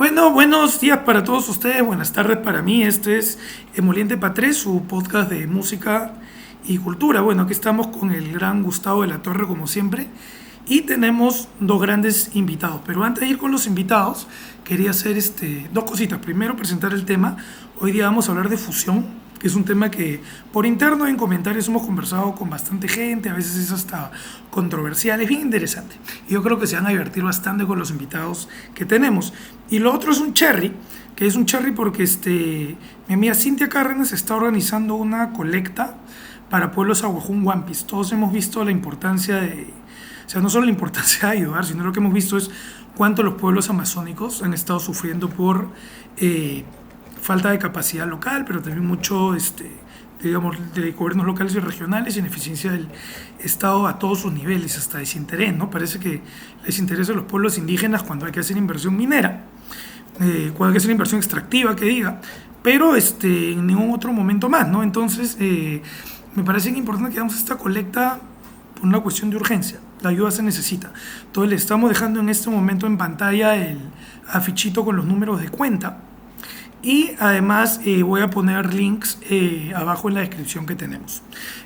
Bueno, buenos días para todos ustedes, buenas tardes para mí. Este es Emoliente Patrés, su podcast de música y cultura. Bueno, aquí estamos con el gran Gustavo de la Torre, como siempre, y tenemos dos grandes invitados. Pero antes de ir con los invitados, quería hacer dos cositas. Primero, presentar el tema. Hoy día vamos a hablar de fusión, que es un tema que por interno en comentarios hemos conversado con bastante gente, a veces es hasta controversial, es bien interesante. Y yo creo que se van a divertir bastante con los invitados que tenemos. Y lo otro es un cherry, que es un cherry porque mi amiga Cintia Cárdenas está organizando una colecta para pueblos Aguajún Wampis. Todos hemos visto la importancia o sea, no solo la importancia de ayudar, sino lo que hemos visto es cuánto los pueblos amazónicos han estado sufriendo por falta de capacidad local, pero también mucho, digamos, de gobiernos locales y regionales, ineficiencia del Estado a todos sus niveles, hasta desinterés, ¿no? Parece que les interesa a los pueblos indígenas cuando hay que hacer inversión minera, cuando hay que hacer inversión extractiva, que diga, pero en ningún otro momento más, ¿no? Entonces, me parece importante que hagamos esta colecta por una cuestión de urgencia. La ayuda se necesita. Entonces, le estamos dejando en este momento en pantalla el afichito con los números de cuenta. Y además voy a poner links abajo en la descripción que tenemos.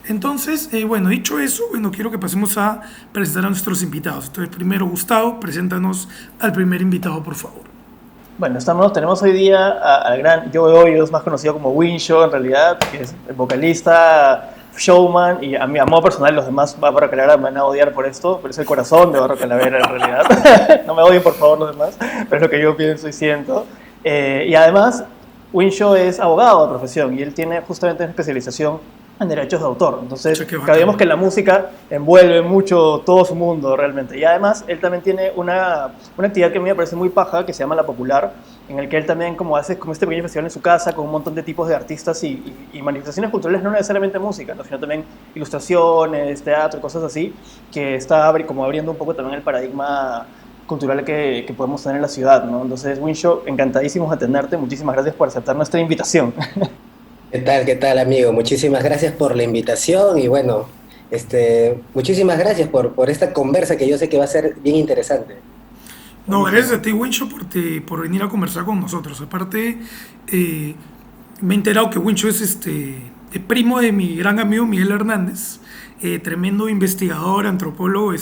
Entonces, bueno, dicho eso, bueno, quiero que pasemos a presentar a nuestros invitados. Entonces, primero, Gustavo, preséntanos al primer invitado, por favor. Bueno, tenemos hoy día al gran Joe Hoyos, más conocido como Winshow en realidad, que es el vocalista, showman, y a modo personal los demás Barro Calavera me van a odiar por esto, pero es el corazón de Barro Calavera en realidad. No me odien por favor los demás, pero es lo que yo pienso y siento. Y además, Winshow es abogado de profesión y él tiene justamente una especialización en derechos de autor. Entonces, sabemos que la música envuelve mucho todo su mundo realmente. Y además, él también tiene una actividad que a mí me parece muy paja, que se llama La Popular, en el que él también hace como este pequeño festival en su casa con un montón de tipos de artistas y manifestaciones culturales, no necesariamente música, ¿no? Sino también ilustraciones, teatro, cosas así, que está como abriendo un poco también el paradigma cultural que podemos tener en la ciudad, ¿no? Entonces, Winshow, encantadísimos de tenerte. Muchísimas gracias por aceptar nuestra invitación. Qué tal, amigo? Muchísimas gracias por la invitación y bueno, muchísimas gracias por esta conversa que yo sé que va a ser bien interesante. No, gracias a ti, Winshow, por venir a conversar con nosotros. Aparte, me he enterado que Winshow es primo de mi gran amigo Miguel Hernández, tremendo investigador, antropólogo.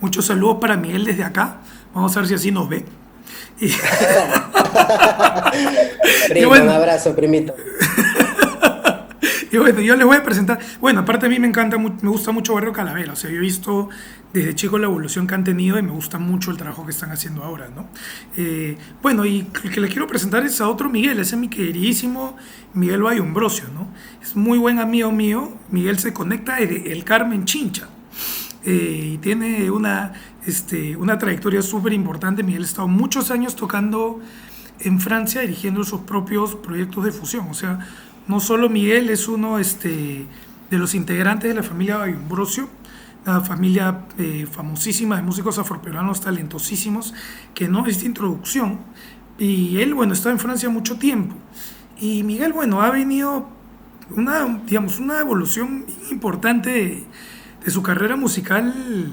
Muchos saludos para Miguel desde acá. Vamos a ver si así nos ve. Primo, bueno, un abrazo, primito. Y bueno, yo les voy a presentar. Bueno, aparte a mí me gusta mucho Barrio Calavera. O sea, yo he visto desde chico la evolución que han tenido y me gusta mucho el trabajo que están haciendo ahora, ¿no? Bueno, y el que les quiero presentar es a otro Miguel. Ese es mi queridísimo Miguel Bayombrosio, ¿no? Es muy buen amigo mío. Miguel se conecta de El Carmen Chincha. Y tiene una trayectoria súper importante. Miguel ha estado muchos años tocando en Francia, dirigiendo sus propios proyectos de fusión. O sea, no solo Miguel es uno de los integrantes de la familia Bayombrosio, una familia famosísima de músicos afroperuanos talentosísimos, que no es de introducción. Y él, bueno, está en Francia mucho tiempo. Y Miguel, bueno, ha venido una evolución importante de su carrera musical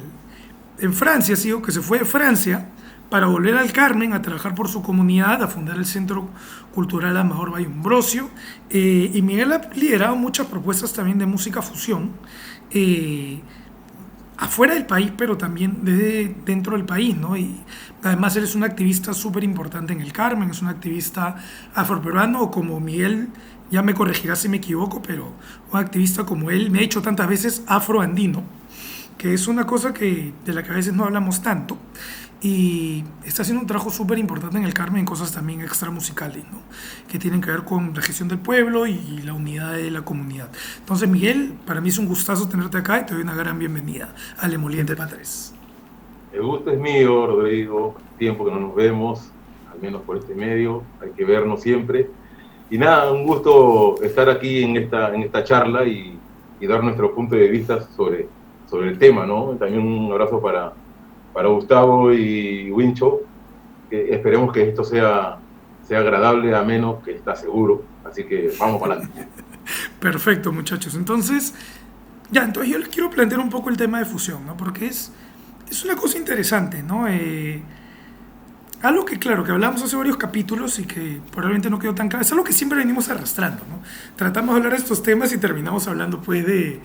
en Francia. Ha sido que se fue de Francia para volver al Carmen a trabajar por su comunidad, a fundar el Centro Cultural Amador Bayombrosio. Y Miguel ha liderado muchas propuestas también de música fusión, afuera del país, pero también desde dentro del país, ¿no? Y además él es un activista súper importante en el Carmen, es un activista afroperuano, o como Miguel, ya me corregirá si me equivoco, pero un activista como él me ha dicho tantas veces afroandino, que es una cosa de la que a veces no hablamos tanto, y está haciendo un trabajo súper importante en el Carmen en cosas también extramusicales, ¿no? Que tienen que ver con la gestión del pueblo y la unidad de la comunidad. Entonces, Miguel, para mí es un gustazo tenerte acá y te doy una gran bienvenida al Emoliente Patrés. El gusto es mío, Rodrigo. Tiempo que no nos vemos, al menos por este medio, hay que vernos siempre. Y nada, un gusto estar aquí en esta charla y dar nuestro punto de vista sobre el tema, ¿no? También un abrazo para Gustavo y Winshow, que esperemos que esto sea agradable, ameno, que está seguro, así que vamos para adelante. Perfecto, muchachos. Entonces yo les quiero plantear un poco el tema de fusión, ¿no? Porque es una cosa interesante, ¿no? Algo que, claro, que hablamos hace varios capítulos y que probablemente no quedó tan claro, es algo que siempre venimos arrastrando, ¿no? Tratamos de hablar de estos temas y terminamos hablando, pues, de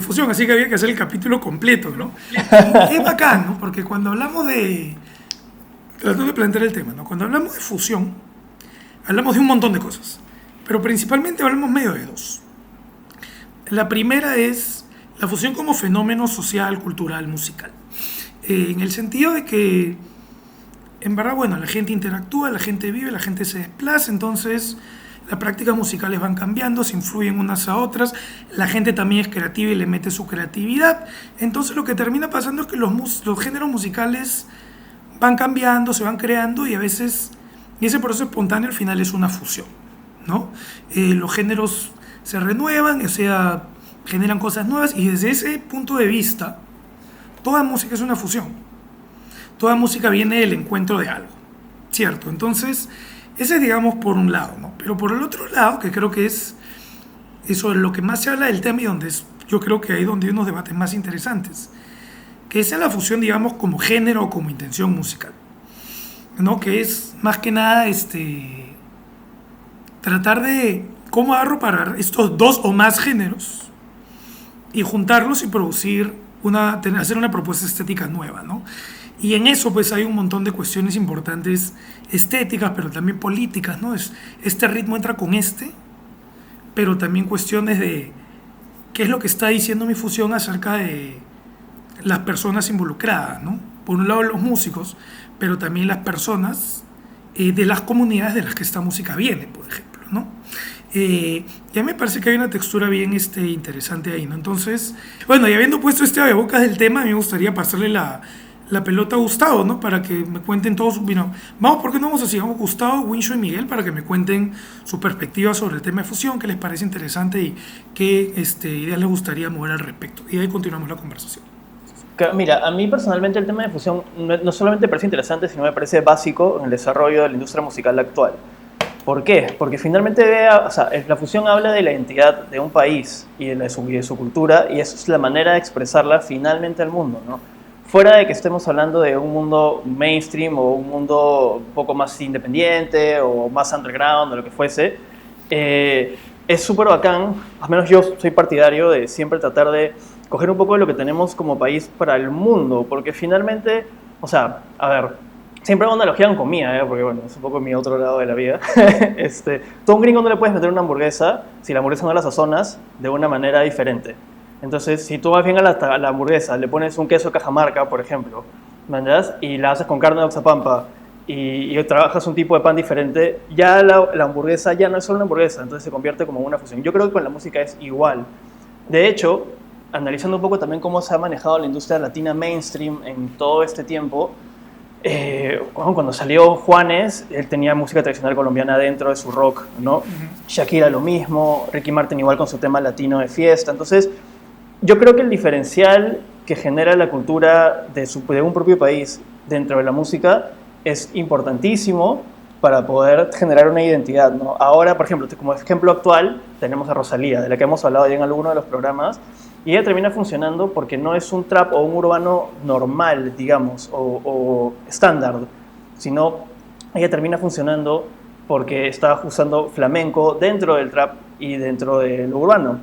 fusión, así que había que hacer el capítulo completo, ¿no? Y es bacán, ¿no? Porque cuando hablamos de... Tratando de plantear el tema, ¿no? Cuando hablamos de fusión, hablamos de un montón de cosas, pero principalmente hablamos medio de dos. La primera es la fusión como fenómeno social, cultural, musical. En el sentido de que, en verdad, bueno, la gente interactúa, la gente vive, la gente se desplaza, entonces las prácticas musicales van cambiando, se influyen unas a otras, la gente también es creativa y le mete su creatividad, entonces lo que termina pasando es que los géneros musicales van cambiando, se van creando y a veces, y ese proceso espontáneo al final es una fusión, ¿no? Los géneros se renuevan, o sea, generan cosas nuevas y desde ese punto de vista, toda música es una fusión. Toda música viene del encuentro de algo, ¿cierto? Entonces, ese es, digamos, por un lado, ¿no? Pero por el otro lado, que creo que es eso de lo que más se habla del tema y donde yo creo que ahí donde hay unos debates más interesantes, que es la fusión, digamos, como género o como intención musical, ¿no? Que es más que nada tratar de cómo agarro para estos dos o más géneros y juntarlos y producir hacer una propuesta estética nueva, ¿no? Y en eso pues hay un montón de cuestiones importantes estéticas, pero también políticas, ¿no? Este ritmo entra con pero también cuestiones de qué es lo que está diciendo mi fusión acerca de las personas involucradas, ¿no? Por un lado los músicos, pero también las personas de las comunidades de las que esta música viene, por ejemplo, ¿no? Ya me parece que hay una textura bien interesante ahí, ¿no? Entonces, bueno, y habiendo puesto abrebocas del tema, a mí me gustaría pasarle la pelota a Gustavo, ¿no? Para que me cuenten todos, vamos, ¿por qué no vamos así? Vamos Gustavo, Wincho y Miguel para que me cuenten su perspectiva sobre el tema de fusión, qué les parece interesante y qué ideas les gustaría mover al respecto. Y ahí continuamos la conversación. Mira, a mí personalmente el tema de fusión no solamente me parece interesante, sino me parece básico en el desarrollo de la industria musical actual. ¿Por qué? Porque finalmente la fusión habla de la identidad de un país y de su cultura, y eso es la manera de expresarla finalmente al mundo, ¿no? Fuera de que estemos hablando de un mundo mainstream o un mundo un poco más independiente o más underground o lo que fuese, es súper bacán, al menos yo soy partidario de siempre tratar de coger un poco de lo que tenemos como país para el mundo, porque finalmente, a ver, siempre hago analogía con comida, porque bueno, es un poco mi otro lado de la vida. Tú a un gringo no le puedes meter una hamburguesa si la hamburguesa no la sazonas de una manera diferente. Entonces, si tú vas bien a la hamburguesa, le pones un queso de Cajamarca, por ejemplo, ¿mandas? Y la haces con carne de Oxapampa y trabajas un tipo de pan diferente, ya la hamburguesa ya no es solo una hamburguesa, entonces se convierte como una fusión. Yo creo que con la música es igual. De hecho, analizando un poco también cómo se ha manejado la industria latina mainstream en todo este tiempo, cuando salió Juanes, él tenía música tradicional colombiana dentro de su rock, ¿no? Shakira lo mismo, Ricky Martin igual con su tema latino de fiesta. Entonces, yo creo que el diferencial que genera la cultura de un propio país dentro de la música es importantísimo para poder generar una identidad, ¿no? Ahora, por ejemplo, como ejemplo actual, tenemos a Rosalía, de la que hemos hablado ya en alguno de los programas, y ella termina funcionando porque no es un trap o un urbano normal, digamos, o estándar, sino ella termina funcionando porque está usando flamenco dentro del trap y dentro del urbano.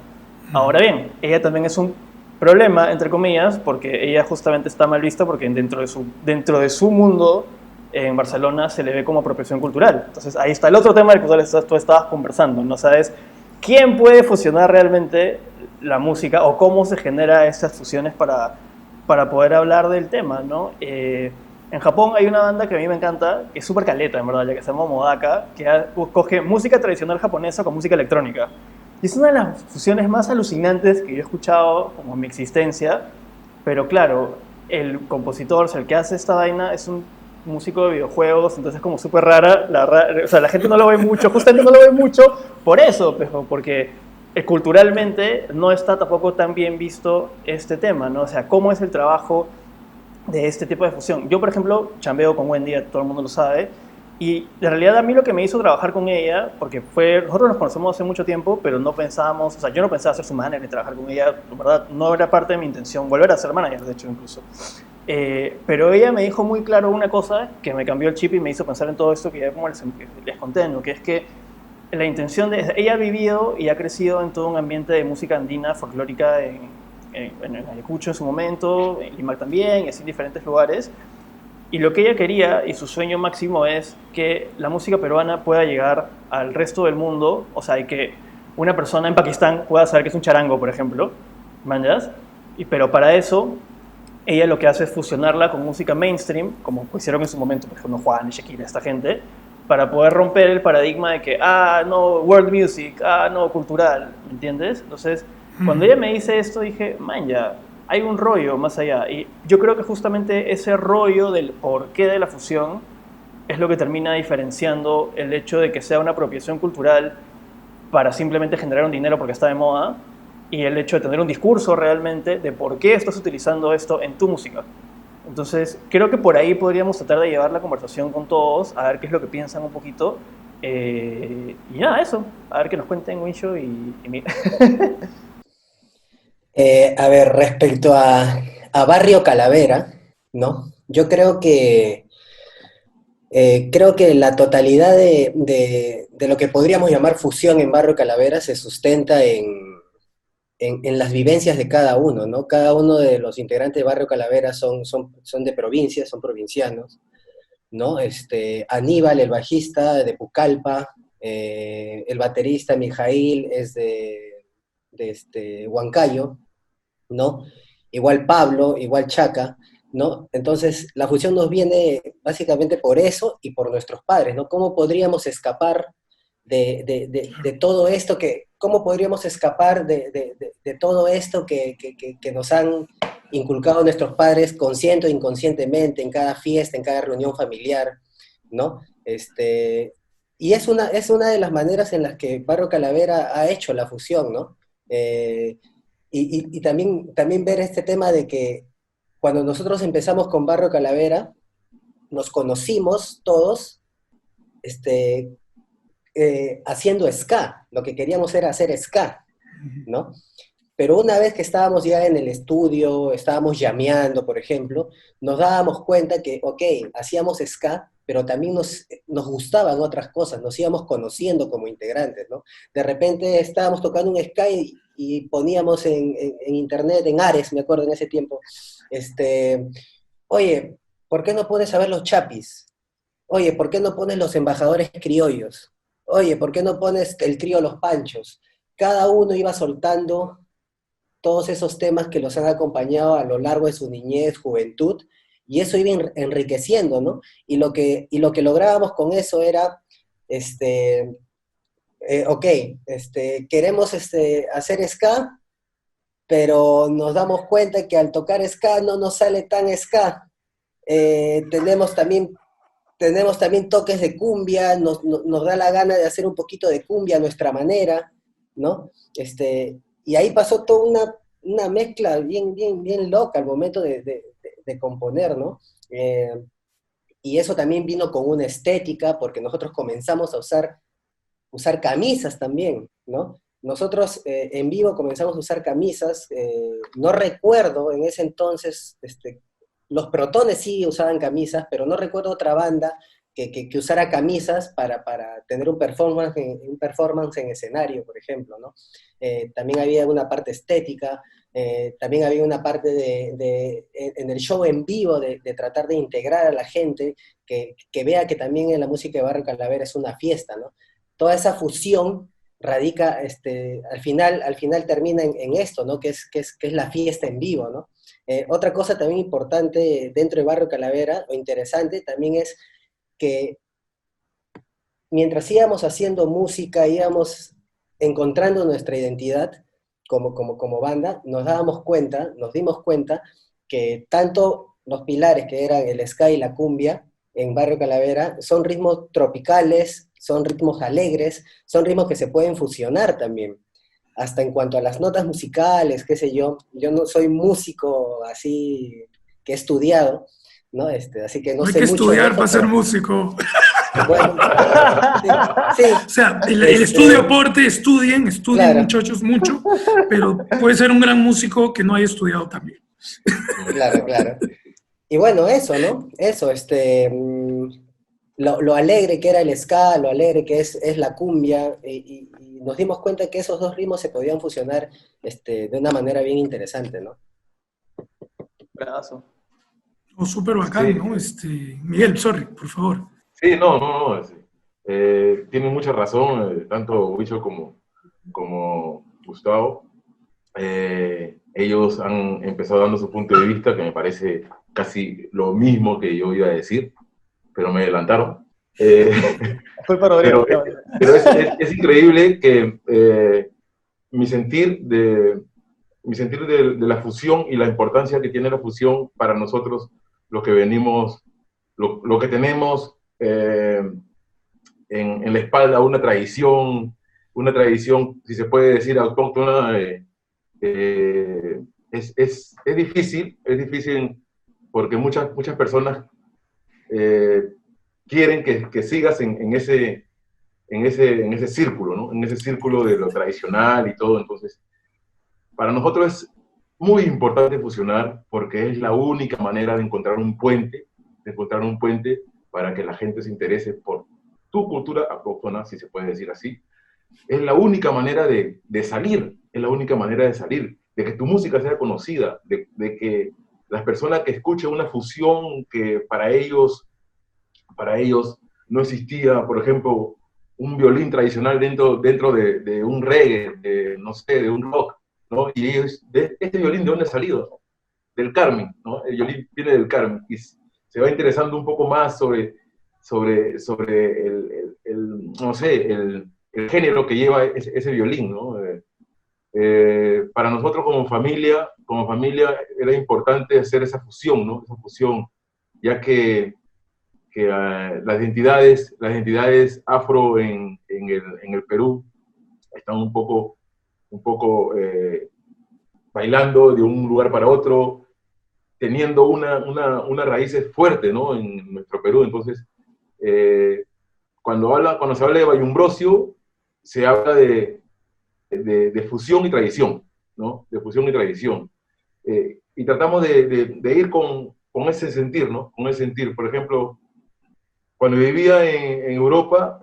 Ahora bien, ella también es un problema, entre comillas, porque ella justamente está mal vista porque dentro de su mundo en Barcelona se le ve como apropiación cultural. Entonces ahí está el otro tema del que tú estabas conversando, ¿no? ¿Sabes quién puede fusionar realmente la música o cómo se genera estas fusiones para poder hablar del tema, ¿no? En Japón hay una banda que a mí me encanta, que es súper caleta, en verdad, ya que se llama Modaka, que coge música tradicional japonesa con música electrónica. Y es una de las fusiones más alucinantes que yo he escuchado como en mi existencia, pero claro, el compositor, el que hace esta vaina, es un músico de videojuegos, entonces es como súper rara, la gente no lo ve mucho, justamente no lo ve mucho por eso, porque culturalmente no está tampoco tan bien visto este tema, ¿no? O sea, cómo es el trabajo de este tipo de fusión. Yo, por ejemplo, chambeo con Wendy, todo el mundo lo sabe, y en realidad a mí lo que me hizo trabajar con ella, porque nosotros nos conocemos hace mucho tiempo, pero no pensábamos, yo no pensaba ser su manager ni trabajar con ella, la verdad, no era parte de mi intención, volver a ser manager, de hecho, incluso. Pero ella me dijo muy claro una cosa que me cambió el chip y me hizo pensar en todo esto que ya como les conté, ¿no? Que es que la intención de... Ella ha vivido y ha crecido en todo un ambiente de música andina folclórica en Ayacucho en su momento, en Lima también, y así en diferentes lugares. Y lo que ella quería y su sueño máximo es que la música peruana pueda llegar al resto del mundo, o sea, y que una persona en Pakistán pueda saber que es un charango, por ejemplo, ¿manjas? Pero para eso, ella lo que hace es fusionarla con música mainstream, como hicieron en su momento, por ejemplo, Juan y Shakira, esta gente, para poder romper el paradigma de que, no, world music, no, cultural, ¿me entiendes? Entonces, cuando ella me dice esto, dije, man, ya, hay un rollo más allá. Y yo creo que justamente ese rollo del porqué de la fusión es lo que termina diferenciando el hecho de que sea una apropiación cultural para simplemente generar un dinero porque está de moda, y el hecho de tener un discurso realmente de por qué estás utilizando esto en tu música. Entonces, creo que por ahí podríamos tratar de llevar la conversación con todos, a ver qué es lo que piensan un poquito. Y nada, eso. A ver que nos cuenten Winshow y mira. A ver, respecto a Barrio Calavera, ¿no? Yo creo que la totalidad de lo que podríamos llamar fusión en Barrio Calavera se sustenta en las vivencias de cada uno, ¿no? Cada uno de los integrantes de Barrio Calavera son de provincia, son provincianos, ¿no? Aníbal, el bajista, de Pucallpa, el baterista Mijail es de Huancayo, ¿no? Igual Pablo, igual Chaca, ¿no? Entonces, la fusión nos viene básicamente por eso y por nuestros padres, ¿no? ¿Cómo podríamos escapar de todo esto cómo podríamos escapar de todo esto que nos han inculcado nuestros padres consciente o inconscientemente en cada fiesta, en cada reunión familiar, ¿no? Y es una de las maneras en las que Barrio Calavera ha hecho la fusión, ¿no? Y también ver este tema de que cuando nosotros empezamos con Barrio Calavera, nos conocimos todos haciendo ska. Lo que queríamos era hacer ska, ¿no? Pero una vez que estábamos ya en el estudio, estábamos llameando, por ejemplo, nos dábamos cuenta que, ok, hacíamos ska, pero también nos gustaban otras cosas, nos íbamos conociendo como integrantes, ¿no? De repente estábamos tocando un ska y poníamos en internet, en Ares, me acuerdo en ese tiempo, oye, ¿por qué no pones a ver los Chapis? Oye, ¿por qué no pones los embajadores criollos? Oye, ¿por qué no pones el trío Los Panchos? Cada uno iba soltando todos esos temas que los han acompañado a lo largo de su niñez, juventud, y eso iba enriqueciendo, ¿no? Y lo que lográbamos con eso era, queremos hacer ska, pero nos damos cuenta que al tocar ska no nos sale tan ska. Tenemos también toques de cumbia, nos da la gana de hacer un poquito de cumbia a nuestra manera, ¿no? Y ahí pasó toda una mezcla bien loca al momento de componer, ¿no? Y eso también vino con una estética, porque nosotros comenzamos a usar camisas también, ¿no? Nosotros en vivo comenzamos a usar camisas, no recuerdo en ese entonces, los Protones sí usaban camisas, pero no recuerdo otra banda que usara camisas para tener un performance en escenario, por ejemplo, ¿no? También había una parte estética, también había una parte en el show en vivo de tratar de integrar a la gente, que vea que también en la música de Barrio Calavera es una fiesta, ¿no? Toda esa fusión radica, al final termina en esto, ¿no? Que es la fiesta en vivo, ¿no? Otra cosa también importante dentro de Barrio Calavera, o interesante, también es que mientras íbamos haciendo música, íbamos encontrando nuestra identidad como banda, nos dimos cuenta que tanto los pilares que eran el ska y la cumbia en Barrio Calavera son ritmos tropicales, son ritmos alegres, son ritmos que se pueden fusionar también. Hasta en cuanto a las notas musicales, qué sé yo no soy músico así que he estudiado, ¿no? Así que no hay sé que mucho estudiar de eso, para ser pero, músico. bueno, sí, O sea, el estudio aporte, estudien claro, muchachos mucho, pero puede ser un gran músico que no haya estudiado también. claro. Y bueno, eso, ¿no? Eso, lo alegre que era el ska, lo alegre que es la cumbia, y nos dimos cuenta que esos dos ritmos se podían fusionar de una manera bien interesante, ¿no? Brazo. Oh, súper bacán, Sí, ¿no? Miguel, sorry, por favor. sí, no. Tienen mucha razón, tanto Huicho como Gustavo. Ellos han empezado dando su punto de vista, que me parece casi lo mismo que yo iba a decir, pero me adelantaron. Eh, Culpa de Rodrigo. pero es increíble que mi sentir de la fusión y la importancia que tiene la fusión para nosotros, los que venimos, lo que tenemos en la espalda una tradición, si se puede decir, autóctona, es difícil porque muchas personas quieren que sigas en ese círculo, ¿no? En ese círculo de lo tradicional y todo. Entonces, para nosotros es muy importante fusionar porque es la única manera de encontrar un puente para que la gente se interese por tu cultura autóctona, si se puede decir así. Es la única manera de salir, es la única manera de salir, de que tu música sea conocida, de que las personas que escuchen una fusión que para ellos no existía, por ejemplo, un violín tradicional dentro de un reggae, no sé, de un rock, ¿no? Y ellos, ¿este violín de dónde ha salido? Del Carmen, ¿no? El violín viene del Carmen y se va interesando un poco más sobre no sé, el género que lleva ese violín, ¿no? Para nosotros como familia era importante hacer esa fusión, ¿no? Esa fusión, ya que las identidades afro en el Perú están un poco bailando de un lugar para otro, teniendo una raíz fuerte, ¿no? En nuestro Perú. Entonces, cuando se habla de Bayumbrosio, se habla de fusión y tradición, ¿no? De fusión y tradición. Y tratamos de ir con ese sentir, ¿no? Con ese sentir. Por ejemplo, cuando vivía en Europa,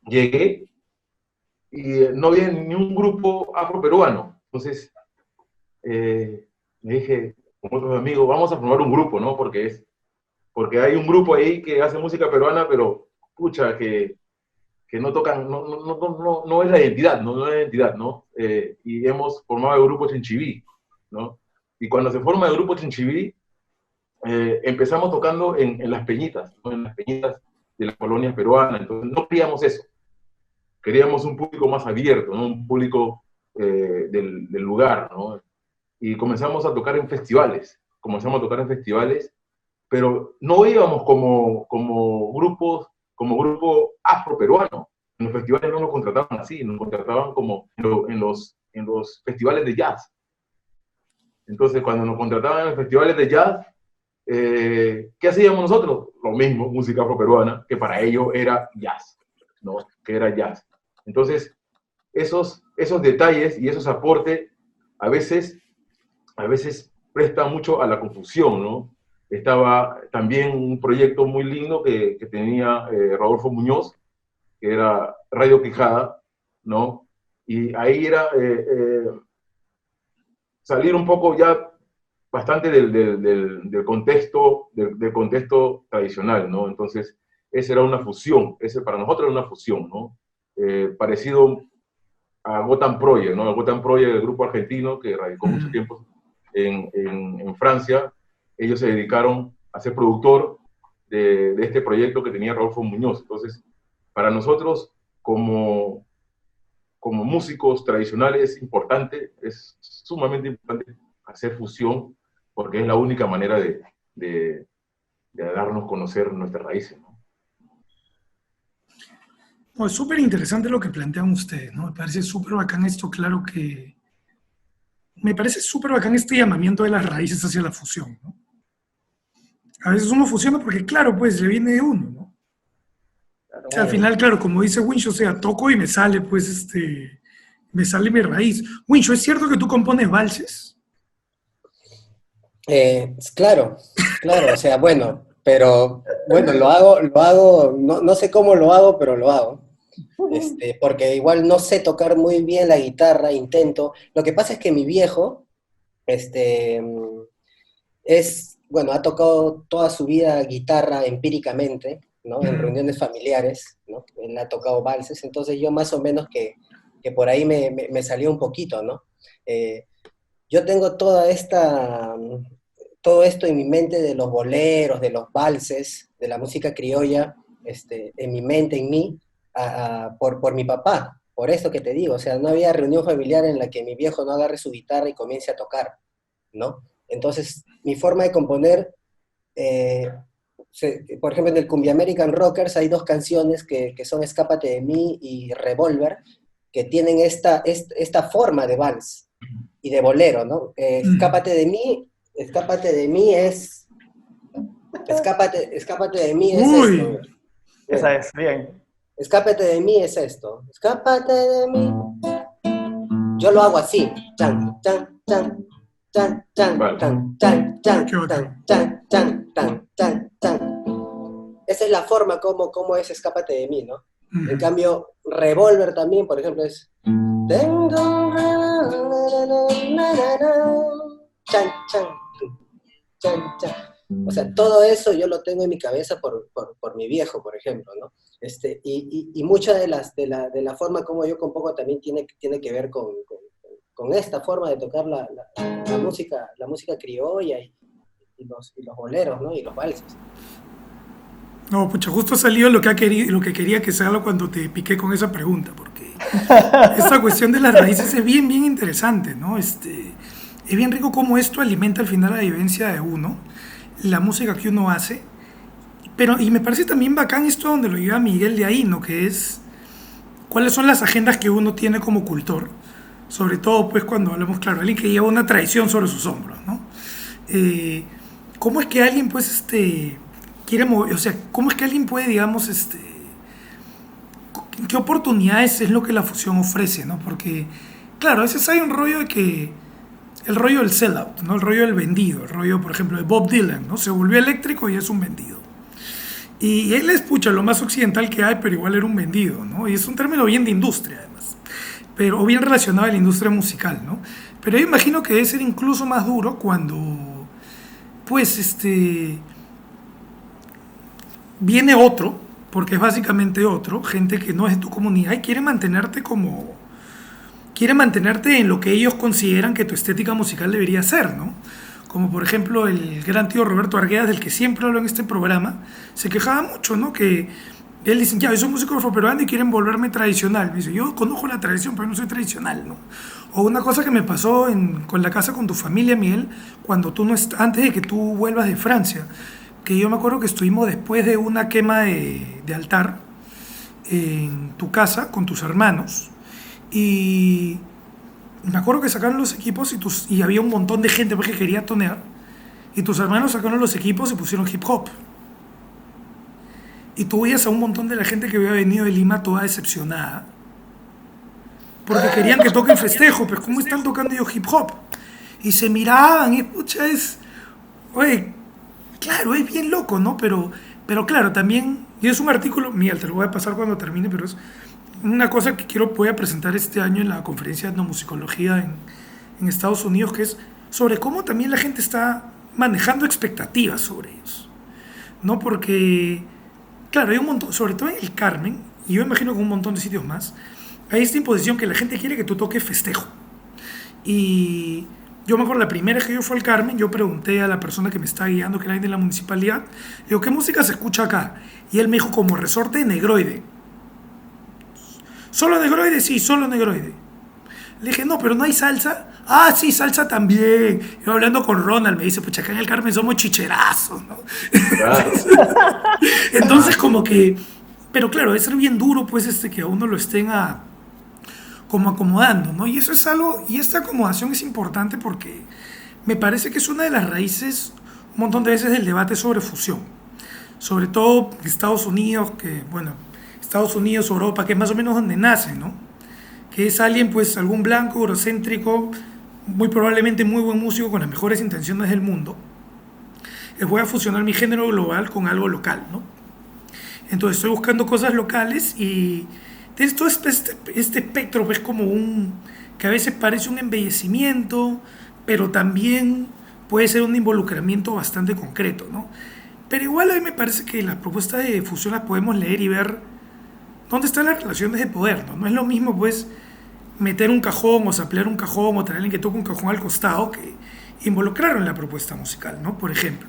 llegué y no había ni un grupo afroperuano. Entonces, me dije con otros amigos, vamos a formar un grupo, ¿no? Porque hay un grupo ahí que hace música peruana, pero, pucha, que no tocan, no es la identidad, no es la identidad, ¿no? Y hemos formado el grupo Chinchiví, ¿no? Y cuando se forma el grupo Chinchiví, empezamos tocando en las peñitas, ¿no? En las peñitas de las colonias peruanas. Entonces no queríamos eso, queríamos un público más abierto, ¿no? Un público del lugar, ¿no? Y comenzamos a tocar en festivales, pero no íbamos como grupo afroperuano. En los festivales no nos contrataban así, nos contrataban como en los festivales de jazz. Entonces, cuando nos contrataban en los festivales de jazz, ¿qué hacíamos nosotros? Lo mismo, música afroperuana, que para ellos era jazz, ¿no? Que era jazz. Entonces, esos detalles y esos aportes a veces prestan mucho a la confusión, ¿no? Estaba también un proyecto muy lindo que tenía Rodolfo Muñoz, que era Radio Quijada, ¿no? Y ahí era salir un poco ya bastante del contexto tradicional, ¿no? Entonces, esa era una fusión, para nosotros era una fusión, ¿no? Parecido a Gotham Project, ¿no? El Gotham Project, el grupo argentino que radicó mucho tiempo en Francia. Ellos se dedicaron a ser productor de este proyecto que tenía Rodolfo Muñoz. Entonces, para nosotros, como músicos tradicionales, es sumamente importante hacer fusión, porque es la única manera de darnos a conocer nuestras raíces, ¿no? No, es súper interesante lo que plantean ustedes, ¿no? Me parece súper bacán esto, claro que... Me parece súper bacán este llamamiento de las raíces hacia la fusión, ¿no? A veces uno fusiona porque, claro, pues, le viene de uno, ¿no? Claro, O sea, al final, claro, como dice Wincho, o sea, toco y me sale, pues, me sale mi raíz. Wincho, ¿es cierto que tú compones valses? Claro, claro, o sea, bueno, pero bueno, no, no sé cómo lo hago, pero lo hago. Porque igual no sé tocar muy bien la guitarra, intento. Lo que pasa es que mi viejo, este, bueno, ha tocado toda su vida guitarra empíricamente, ¿no? En Mm. reuniones familiares, ¿no? Él ha tocado valses, entonces yo más o menos que por ahí me salió un poquito, ¿no? Yo tengo todo esto en mi mente de los boleros, de los valses, de la música criolla, en mi mente, en mí, por mi papá, por esto que te digo, o sea, no había reunión familiar en la que mi viejo no agarre su guitarra y comience a tocar, ¿no? Entonces, mi forma de componer, eh, por ejemplo, en el Cumbia American Rockers hay dos canciones que son Escápate de mí y Revolver, que tienen esta forma de vals y de bolero, ¿no? Mm. Escápate de mí escápate de mí es esto. Uy, Esa Mira, es, bien. escápate de mí es esto. Escápate de mí. Yo lo hago así. Chan, chan, chan, chan, chan, Vale. chan, chan, qué chan, bacán. chan, chan, chan, chan, chan, chan. Esa es la forma como es Escápate de mí, ¿no? En Ujú. cambio, Revolver también, por ejemplo, es tengo un chan, chan, chan, chan. O sea, todo eso yo lo tengo en mi cabeza por mi viejo, por ejemplo, ¿no? Y mucha de la forma como yo compongo también tiene que ver con esta forma de tocar la música criolla y los boleros, ¿no? Y los valses. No, pucha, justo ha salido lo que, lo que quería que salga cuando te piqué con esa pregunta, porque esta cuestión de las raíces es bien, bien interesante, ¿no? Es bien rico cómo esto alimenta al final la vivencia de uno, la música que uno hace, pero, y me parece también bacán esto donde lo lleva Miguel de ahí, ¿no? Que es cuáles son las agendas que uno tiene como cultor, sobre todo pues cuando hablamos, claro, alguien que lleva una tradición sobre sus hombros, ¿no? Eh, ¿Cómo es que alguien pues quiere mover, o sea, cómo es que alguien puede, digamos, qué oportunidades es lo que la fusión ofrece, ¿no? Porque, claro, a veces hay un rollo de que, el rollo del sellout, ¿no? El rollo del vendido, el rollo, por ejemplo, de Bob Dylan, ¿no? Se volvió eléctrico y es un vendido. Y él es, pucha, lo más occidental que hay, pero igual era un vendido, ¿no? Y es un término bien de industria, además, pero, o bien relacionado a la industria musical, ¿no? Pero yo imagino que debe ser incluso más duro cuando, pues, viene otro, porque es básicamente otro, gente que no es de tu comunidad y quiere mantenerte como, quiere mantenerte en lo que ellos consideran que tu estética musical debería ser, ¿no? Como por ejemplo el gran tío Roberto Arguedas, del que siempre hablo en este programa, se quejaba mucho, ¿no? Que él dice, ya, yo soy músico afroperuano y quieren volverme tradicional. Me dice, yo conozco la tradición, pero no soy tradicional, ¿no? O una cosa que me pasó con la casa con tu familia, Miguel, cuando tú no antes de que tú vuelvas de Francia, que yo me acuerdo que estuvimos después de una quema de altar en tu casa con tus hermanos y me acuerdo que sacaron los equipos y había un montón de gente pues, que quería tonear y tus hermanos sacaron los equipos y pusieron hip hop y tú veías a un montón de la gente que había venido de Lima toda decepcionada porque querían que toquen festejo, pues ¿cómo están tocando ellos hip hop? Y se miraban y pucha oye, claro, es bien loco, ¿no? Pero claro, también, y es un artículo, mira, te lo voy a pasar cuando termine, pero es una cosa que voy a presentar este año en la conferencia de etnomusicología en Estados Unidos, que es sobre cómo también la gente está manejando expectativas sobre ellos, ¿no? Porque, claro, hay un montón, sobre todo en el Carmen, y yo imagino que un montón de sitios más, hay esta imposición que la gente quiere que tú toques festejo. Y yo me acuerdo la primera vez que yo fui al Carmen, yo pregunté a la persona que me estaba guiando, que era de la municipalidad, digo, ¿qué música se escucha acá? Y él me dijo, como resorte de negroide. ¿Solo negroide? Sí, solo negroide. Le dije, no, pero no hay salsa. Ah, sí, salsa también. Yo hablando con Ronald, me dice, pues acá en el Carmen somos chicherazos, ¿no? Claro. Entonces, como que, pero claro, es ser bien duro, pues, que a uno lo estén como acomodando, ¿no? Y eso es algo, y esta acomodación es importante porque me parece que es una de las raíces, un montón de veces, del debate sobre fusión. Sobre todo Estados Unidos, que, bueno, Estados Unidos, Europa, que es más o menos donde nace, ¿no? Que es alguien, pues, algún blanco, eurocéntrico, muy probablemente muy buen músico con las mejores intenciones del mundo, voy a fusionar mi género global con algo local, ¿no? Entonces estoy buscando cosas locales y tienes todo este espectro, pues como que a veces parece un embellecimiento, pero también puede ser un involucramiento bastante concreto, ¿no? Pero igual a mí me parece que las propuestas de fusión las podemos leer y ver dónde están las relaciones de poder, ¿no? No es lo mismo, pues, meter un cajón o samplear un cajón o tener a alguien que toque un cajón al costado que involucrar en la propuesta musical, ¿no? Por ejemplo.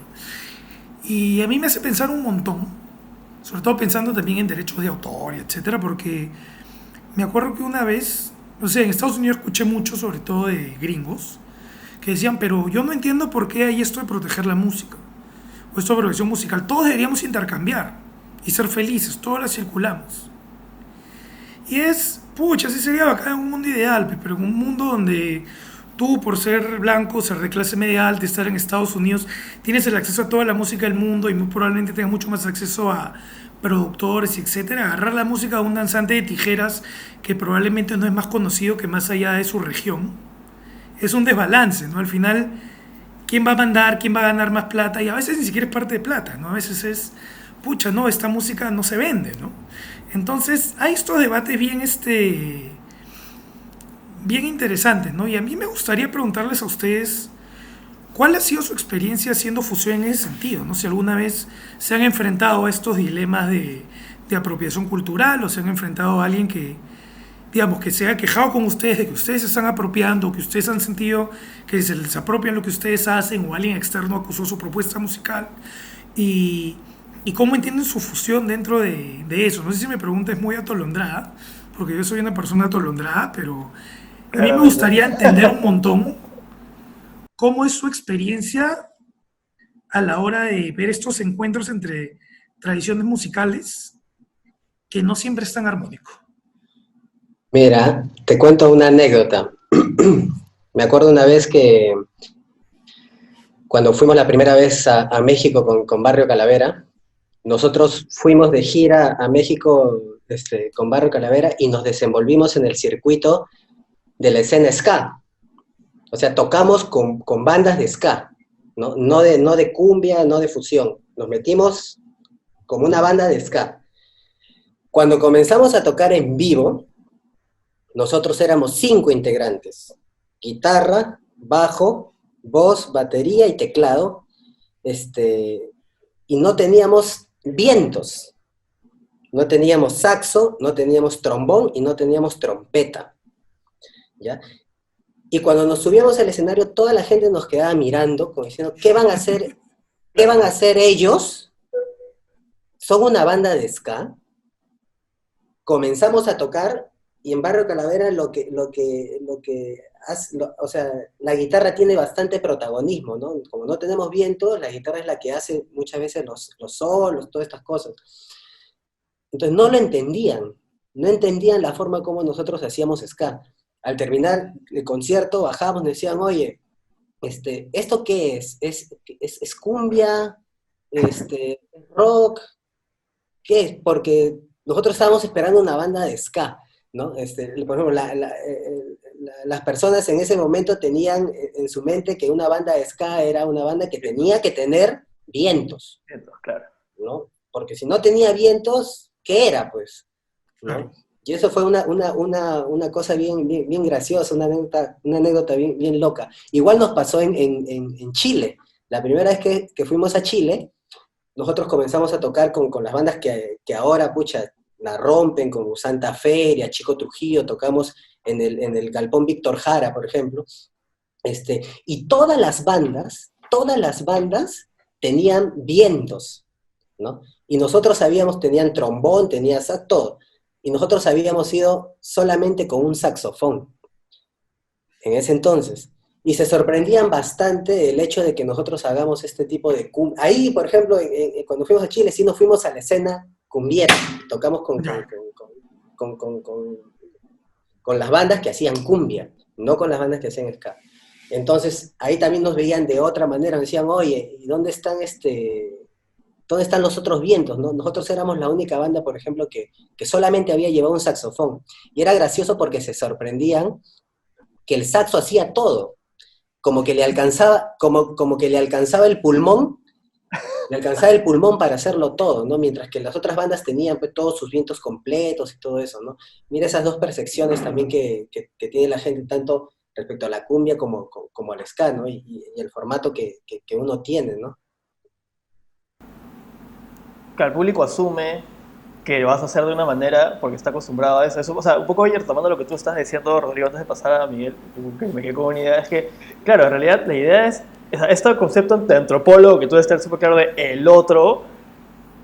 Y a mí me hace pensar un montón, sobre todo pensando también en derechos de autor, y etcétera, porque me acuerdo que una vez, no sé, en Estados Unidos escuché mucho, sobre todo de gringos, que decían, pero yo no entiendo por qué hay esto de proteger la música, o esto de protección musical. Todos deberíamos intercambiar y ser felices, todos la circulamos. Y es, pucha, así sería bacán en un mundo ideal, pero en un mundo donde tú, por ser blanco, ser de clase media alta, estar en Estados Unidos, tienes el acceso a toda la música del mundo y muy probablemente tengas mucho más acceso a productores y etcétera. Agarrar la música de un danzante de tijeras que probablemente no es más conocido que más allá de su región. Es un desbalance, ¿no? Al final, ¿quién va a mandar? ¿Quién va a ganar más plata? Y a veces ni siquiera es parte de plata, ¿no? A veces es, pucha, no, esta música no se vende, ¿no? Entonces, hay estos debates bien interesantes, ¿no? Y a mí me gustaría preguntarles a ustedes, ¿cuál ha sido su experiencia haciendo fusión en ese sentido? ¿No? Si alguna vez se han enfrentado a estos dilemas de apropiación cultural o se han enfrentado a alguien que, digamos, que se ha quejado con ustedes de que ustedes se están apropiando, que ustedes han sentido que se les apropian lo que ustedes hacen o alguien externo acusó su propuesta musical y, y cómo entienden su fusión dentro de eso. No sé si mi pregunta es muy atolondrada, porque yo soy una persona atolondrada, pero a mí me Claramente. gustaría entender un montón cómo es su experiencia a la hora de ver estos encuentros entre tradiciones musicales que no siempre están armónicos. Mira, te cuento una anécdota. Me acuerdo una vez que cuando fuimos la primera vez a México con Barrio Calavera, nosotros fuimos de gira a México con Barrio Calavera y nos desenvolvimos en el circuito de la escena ska. O sea, tocamos con bandas de ska, ¿no? No de cumbia, no de fusión. Nos metimos como una banda de ska. Cuando comenzamos a tocar en vivo, nosotros éramos 5 integrantes: guitarra, bajo, voz, batería y teclado, y no teníamos vientos, no teníamos saxo, no teníamos trombón y no teníamos trompeta, ¿ya? Y cuando nos subíamos al escenario, toda la gente nos quedaba mirando, como diciendo, ¿qué van a hacer? ¿Qué van a hacer ellos? ¿Son una banda de ska? Comenzamos a tocar y en Barrio Calavera o sea, la guitarra tiene bastante protagonismo, ¿no? Como no tenemos viento, la guitarra es la que hace muchas veces los solos, todas estas cosas. Entonces no lo entendían, no entendían la forma como nosotros hacíamos ska. Al terminar el concierto bajamos, nos decían, oye, ¿esto qué es? ¿Es cumbia? ¿Rock? ¿Qué es? Porque nosotros estábamos esperando una banda de ska, ¿no? Por ejemplo, las personas en ese momento tenían en su mente que una banda de ska era una banda que tenía que tener vientos, Claro. ¿no? Porque si no tenía vientos, ¿qué era, pues? ¿no? Claro. Y eso fue una cosa bien graciosa, una anécdota bien loca. Igual nos pasó en Chile. La primera vez que fuimos a Chile, nosotros comenzamos a tocar con las bandas que ahora, pucha, la rompen, como Santa Feria, Chico Trujillo, tocamos en el Galpón Víctor Jara, por ejemplo. Y todas las bandas tenían vientos, ¿no? Y nosotros tenían trombón, tenía sax, todo. Y nosotros habíamos ido solamente con un saxofón en ese entonces. Y se sorprendían bastante el hecho de que nosotros hagamos este tipo de cumbia. Ahí, por ejemplo, cuando fuimos a Chile, sí nos fuimos a la escena cumbiera. Tocamos con las bandas que hacían cumbia, no con las bandas que hacían ska. Entonces, ahí también nos veían de otra manera. Nos decían, oye, ¿y dónde están los otros vientos? ¿No? Nosotros éramos la única banda, por ejemplo, que solamente había llevado un saxofón. Y era gracioso porque se sorprendían que el saxo hacía todo. como que le alcanzaba, como que le alcanzaba el pulmón. Le alcanzaba el pulmón para hacerlo todo, ¿no? Mientras que las otras bandas tenían pues, todos sus vientos completos y todo eso, ¿no? Mira esas dos percepciones también que tiene la gente, tanto respecto a la cumbia como al ska, ¿no? Y el formato que uno tiene, ¿no? Que el público asume que lo vas a hacer de una manera porque está acostumbrado a eso. O sea, un poco ayer tomando lo que tú estás diciendo, Rodrigo, antes de pasar a Miguel, que me quedé con una idea, es que, claro, en realidad la idea es, este concepto de antropólogo que tú debes estar súper claro de el otro,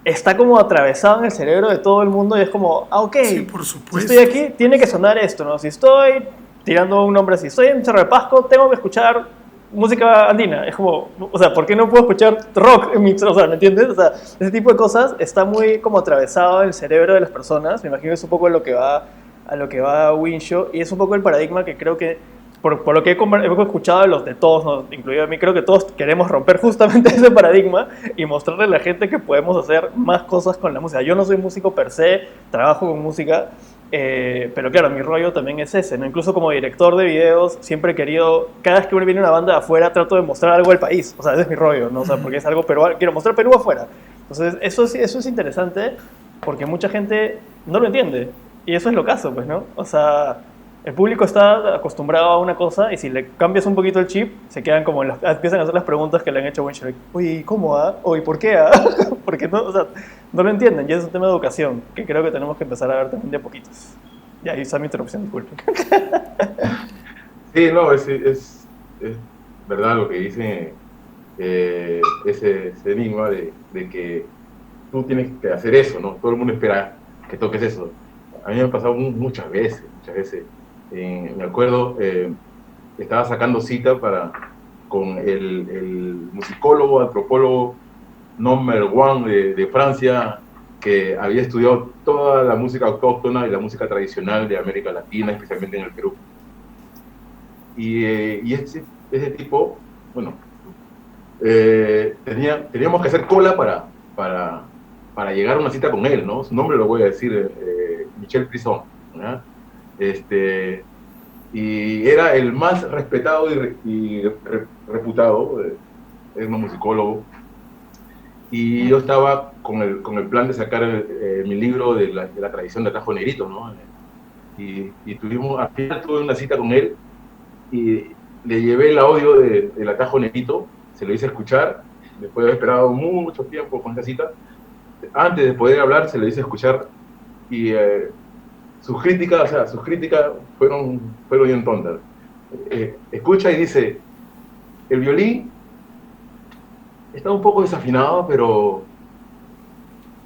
está como atravesado en el cerebro de todo el mundo y es como, ok, Sí, por si supuesto. estoy aquí, tiene que sonar esto, ¿no? Si estoy tirando un nombre así, estoy en Cerro de Pasco, tengo que escuchar música andina. Es como, o sea, ¿por qué no puedo escuchar rock en mi, o sea, ¿me entiendes? O sea, ese tipo de cosas está muy como atravesado en el cerebro de las personas. Me imagino que es un poco a lo que va Winshow y es un poco el paradigma que creo que por lo que he escuchado de todos, ¿no? Incluido a mí, creo que todos queremos romper justamente ese paradigma y mostrarle a la gente que podemos hacer más cosas con la música. Yo no soy músico per se, trabajo con música, pero claro, mi rollo también es ese, ¿no? Incluso como director de videos, siempre he querido, cada vez que viene una banda de afuera, trato de mostrar algo del país. O sea, ese es mi rollo, ¿no? O sea, porque es algo peruano, quiero mostrar Perú afuera. Entonces, eso es interesante porque mucha gente no lo entiende. Y eso es lo caso, pues, ¿no? O sea, el público está acostumbrado a una cosa y si le cambias un poquito el chip, se quedan como empiezan a hacer las preguntas que le han hecho a Winshow. Oye, ¿cómo? Oye, ¿por qué? Porque no, o sea, no lo entienden y es un tema de educación que creo que tenemos que empezar a ver también de a poquitos. Y ahí está mi interrupción, disculpe. Sí, no, es verdad lo que dice ese enigma de que tú tienes que hacer eso, ¿no? Todo el mundo espera que toques eso. A mí me ha pasado muchas veces. Me acuerdo, estaba sacando cita con el musicólogo, antropólogo number one de Francia, que había estudiado toda la música autóctona y la música tradicional de América Latina, especialmente en el Perú. Y ese tipo, bueno, teníamos que hacer cola para llegar a una cita con él, ¿no? Su nombre lo voy a decir, Michel Prison, ¿no? Y era el más respetado y reputado, es un musicólogo, y yo estaba con el plan de sacar mi libro de la tradición de Atajo Negrito, ¿no? Y al final tuve una cita con él y le llevé el audio del Atajo Negrito, se lo hice escuchar, después de haber esperado mucho tiempo con esta cita, antes de poder hablar se lo hice escuchar y sus críticas fueron bien tontas. Escucha y dice, el violín está un poco desafinado,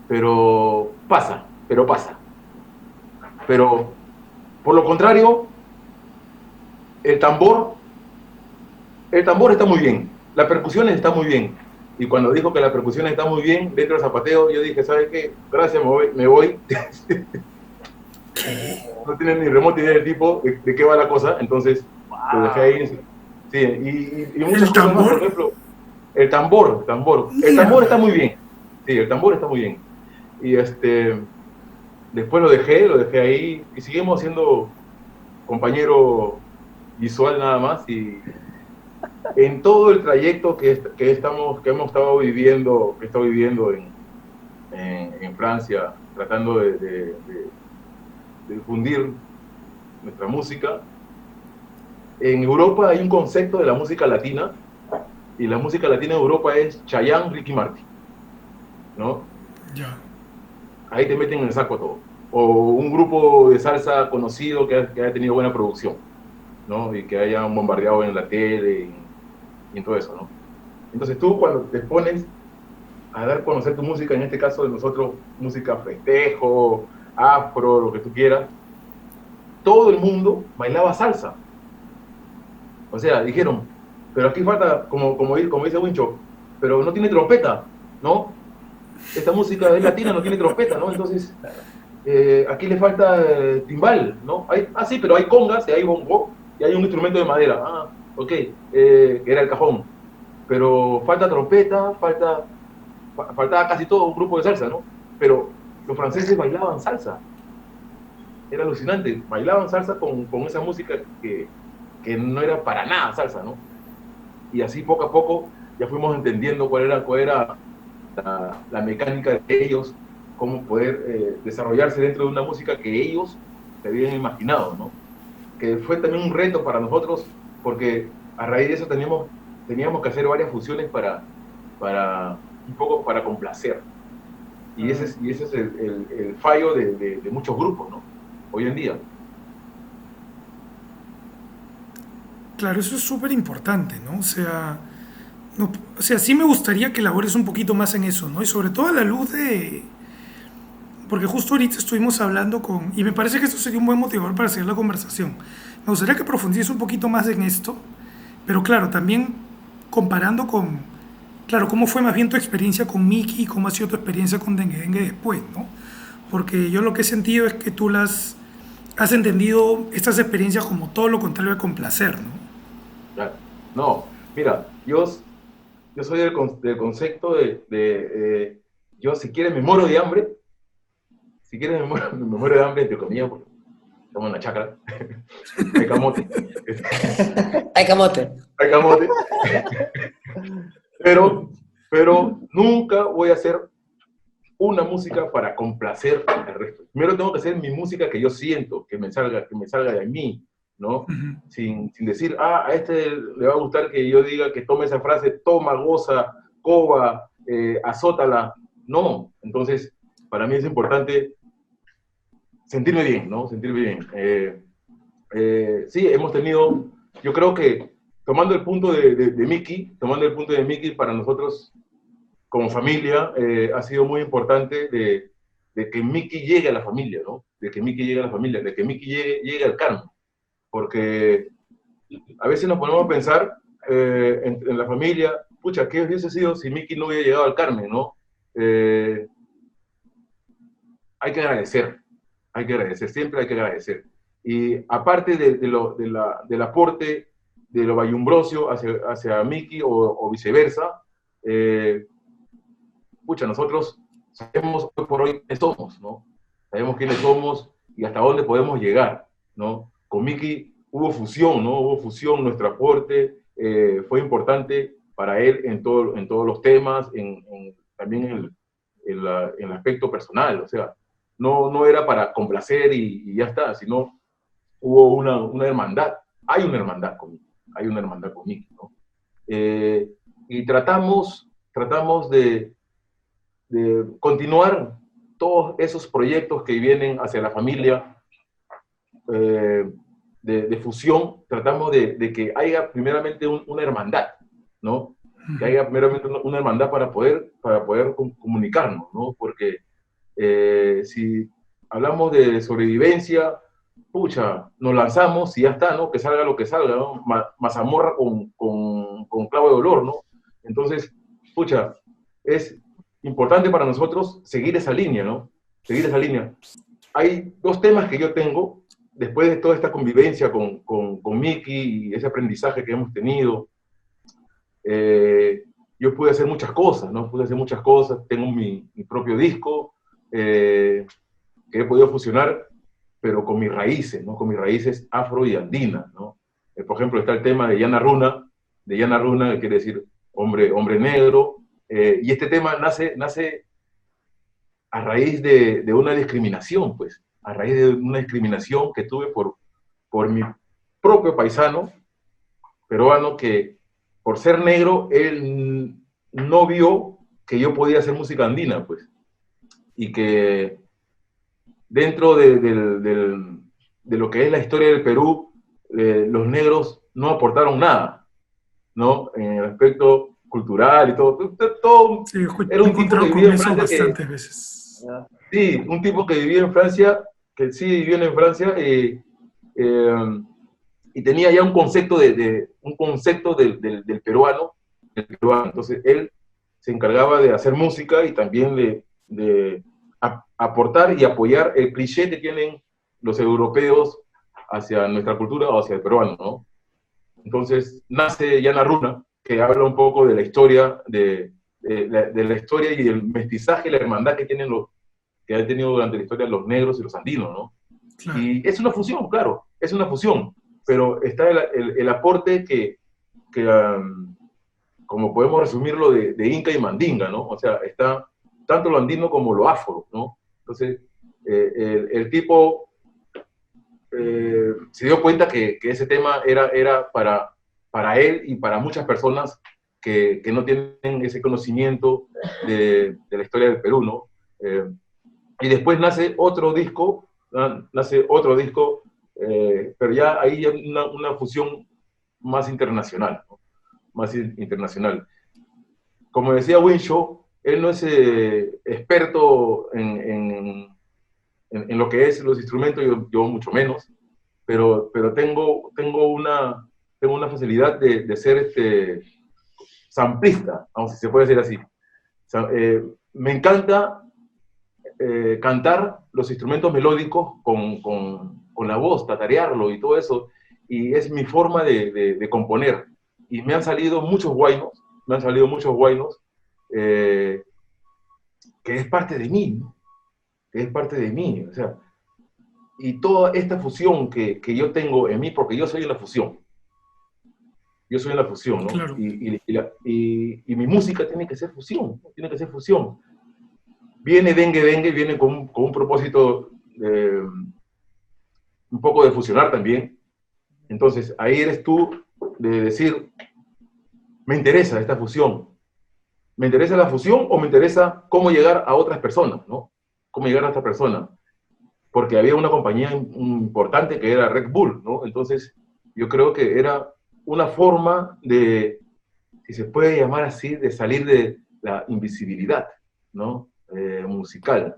pero pasa. Pero, por lo contrario, el tambor está muy bien, la percusión está muy bien. Y cuando dijo que la percusión está muy bien, dentro del zapateo, yo dije, ¿sabes qué? Gracias, me voy. No tiene ni remota idea del tipo de qué va la cosa, entonces lo dejé ahí. Sí, y muchas cosas más, por ejemplo, el tambor está muy bien. Sí, el tambor está muy bien. Y después lo dejé ahí y seguimos siendo compañero visual nada más. Y en todo el trayecto que hemos estado viviendo, en Francia, tratando de difundir nuestra música, en Europa hay un concepto de la música latina, y la música latina en Europa es Chayanne, Ricky Martin, ¿no? Ya. Ahí te meten en el saco todo. O un grupo de salsa conocido que haya tenido buena producción, ¿no? Y que hayan bombardeado en la tele y en todo eso, ¿no? Entonces tú, cuando te pones a dar a conocer tu música, en este caso de nosotros, música festejo, afro, lo que tú quieras, todo el mundo bailaba salsa. O sea, dijeron, pero aquí falta, como dice Wincho, pero no tiene trompeta, ¿no? Esta música es latina, no tiene trompeta, ¿no? Entonces, aquí le falta timbal, ¿no? Sí, pero hay congas y hay bongo y hay un instrumento de madera. Ah, ok, que era el cajón. Pero falta trompeta, faltaba casi todo un grupo de salsa, ¿no? Pero los franceses bailaban salsa. Era alucinante, bailaban salsa con esa música que no era para nada salsa, ¿no? y así poco a poco ya fuimos entendiendo cuál era la mecánica de ellos, cómo poder desarrollarse dentro de una música que ellos se habían imaginado, ¿no? Que fue también un reto para nosotros, porque a raíz de eso teníamos que hacer varias fusiones un poco para complacer. Y ese es el fallo de muchos grupos, ¿no? Hoy en día. Claro, eso es súper importante, ¿no? O sea, sí me gustaría que elabores un poquito más en eso, ¿no? Y sobre todo a la luz de... Porque justo ahorita estuvimos hablando con... Y me parece que esto sería un buen motivador para seguir la conversación. Me gustaría que profundices un poquito más en esto, pero claro, también comparando con... Claro, cómo fue más bien tu experiencia con Miki y cómo ha sido tu experiencia con Dengue Dengue después, ¿no? Porque yo lo que he sentido es que tú has entendido estas experiencias como todo lo contrario de complacer, ¿no? Claro. No, mira, yo soy del concepto yo si quieres me muero de hambre, si quieres me muero de hambre, entre comillas, porque estamos en la chacra, hay camote. Hay camote. Hay camote. Pero nunca voy a hacer una música para complacer al resto. Primero tengo que hacer mi música que yo siento, que me salga de mí, ¿no? Sin decir, a este le va a gustar que yo diga que tome esa frase, toma, goza, coba, azótala. No, entonces, para mí es importante sentirme bien, ¿no? Sentirme bien. Sí, hemos tenido, yo creo que tomando el punto de Miki, para nosotros como familia ha sido muy importante de que Miki llegue a la familia, ¿no? De que Miki llegue al Carmen, porque a veces nos ponemos a pensar en la familia, pucha, ¿qué hubiese sido si Miki no hubiera llegado al Carmen, ¿no? Hay que agradecer, siempre hay que agradecer. Y aparte del aporte de lo bayumbrosio hacia Miki o viceversa, pucha, nosotros sabemos hoy por hoy quiénes somos, ¿no? Sabemos quiénes somos y hasta dónde podemos llegar, ¿no? Con Miki hubo fusión, ¿no? Hubo fusión, nuestro aporte fue importante para él en todos los temas, también en el aspecto personal, o sea, no era para complacer y ya está, sino hubo una hermandad, hay una hermandad con Miki, ¿no? Y tratamos de continuar todos esos proyectos que vienen hacia la familia de fusión, tratamos de que haya primeramente una hermandad, ¿no? Que haya primeramente una hermandad para poder comunicarnos, ¿no? Porque si hablamos de sobrevivencia, pucha, nos lanzamos y ya está, ¿no? Que salga lo que salga, ¿no? Mazamorra con clavo de dolor, ¿no? Entonces, pucha, es importante para nosotros seguir esa línea, ¿no? Seguir esa línea. Hay dos temas que yo tengo, después de toda esta convivencia con Miki y ese aprendizaje que hemos tenido. Yo pude hacer muchas cosas, ¿no? Tengo mi propio disco que he podido fusionar, pero con mis raíces, ¿no? Con mis raíces afro y andinas, ¿no? Por ejemplo, está el tema de Yana Runa, que quiere decir hombre negro, y este tema nace a raíz de una discriminación, pues, a raíz de una discriminación que tuve por mi propio paisano peruano, que por ser negro, él no vio que yo podía hacer música andina, pues, y que dentro de lo que es la historia del Perú, los negros no aportaron nada, ¿no? En el aspecto cultural y todo Sí, era un tipo que vivía en Francia bastantes veces. sí, un tipo que vivía en Francia, que sí vivió en Francia, y tenía ya un concepto del peruano, Entonces él se encargaba de hacer música y también de aportar y apoyar el cliché que tienen los europeos hacia nuestra cultura o hacia el peruano, ¿no? Entonces nace Yana Runa, que habla un poco de la historia, de la historia y el mestizaje y la hermandad que han tenido durante la historia los negros y los andinos, ¿no? Claro. Y es una fusión, claro, es una fusión, pero está el aporte que como podemos resumirlo, de Inca y Mandinga, ¿no? O sea, está tanto lo andino como lo afro, ¿no? Entonces, el tipo se dio cuenta que ese tema era para él y para muchas personas que no tienen ese conocimiento de la historia del Perú, ¿no? Y después nace otro disco, pero ya ahí ya una fusión más internacional, ¿no? Más internacional. Como decía Winshaw, él no es experto en lo que es los instrumentos, yo mucho menos, pero tengo una facilidad de ser samplista, aunque si se puede decir así. O sea, me encanta cantar los instrumentos melódicos con la voz, tatarearlo y todo eso, y es mi forma de componer. Y me han salido muchos guainos, que es parte de mí, ¿no? Que es parte de mí, o sea, y toda esta fusión que yo tengo en mí, porque yo soy la fusión, ¿no? Claro. Y mi música tiene que ser fusión, tiene que ser fusión. Viene Dengue Dengue, viene con un propósito un poco de fusionar también. Entonces, ahí eres tú de decir, me interesa esta fusión. ¿Me interesa la fusión o me interesa cómo llegar a otras personas, ¿no? Cómo llegar a otras personas. Porque había una compañía importante que era Red Bull, ¿no? Entonces, yo creo que era una forma de, si se puede llamar así, de salir de la invisibilidad, ¿no? Musical.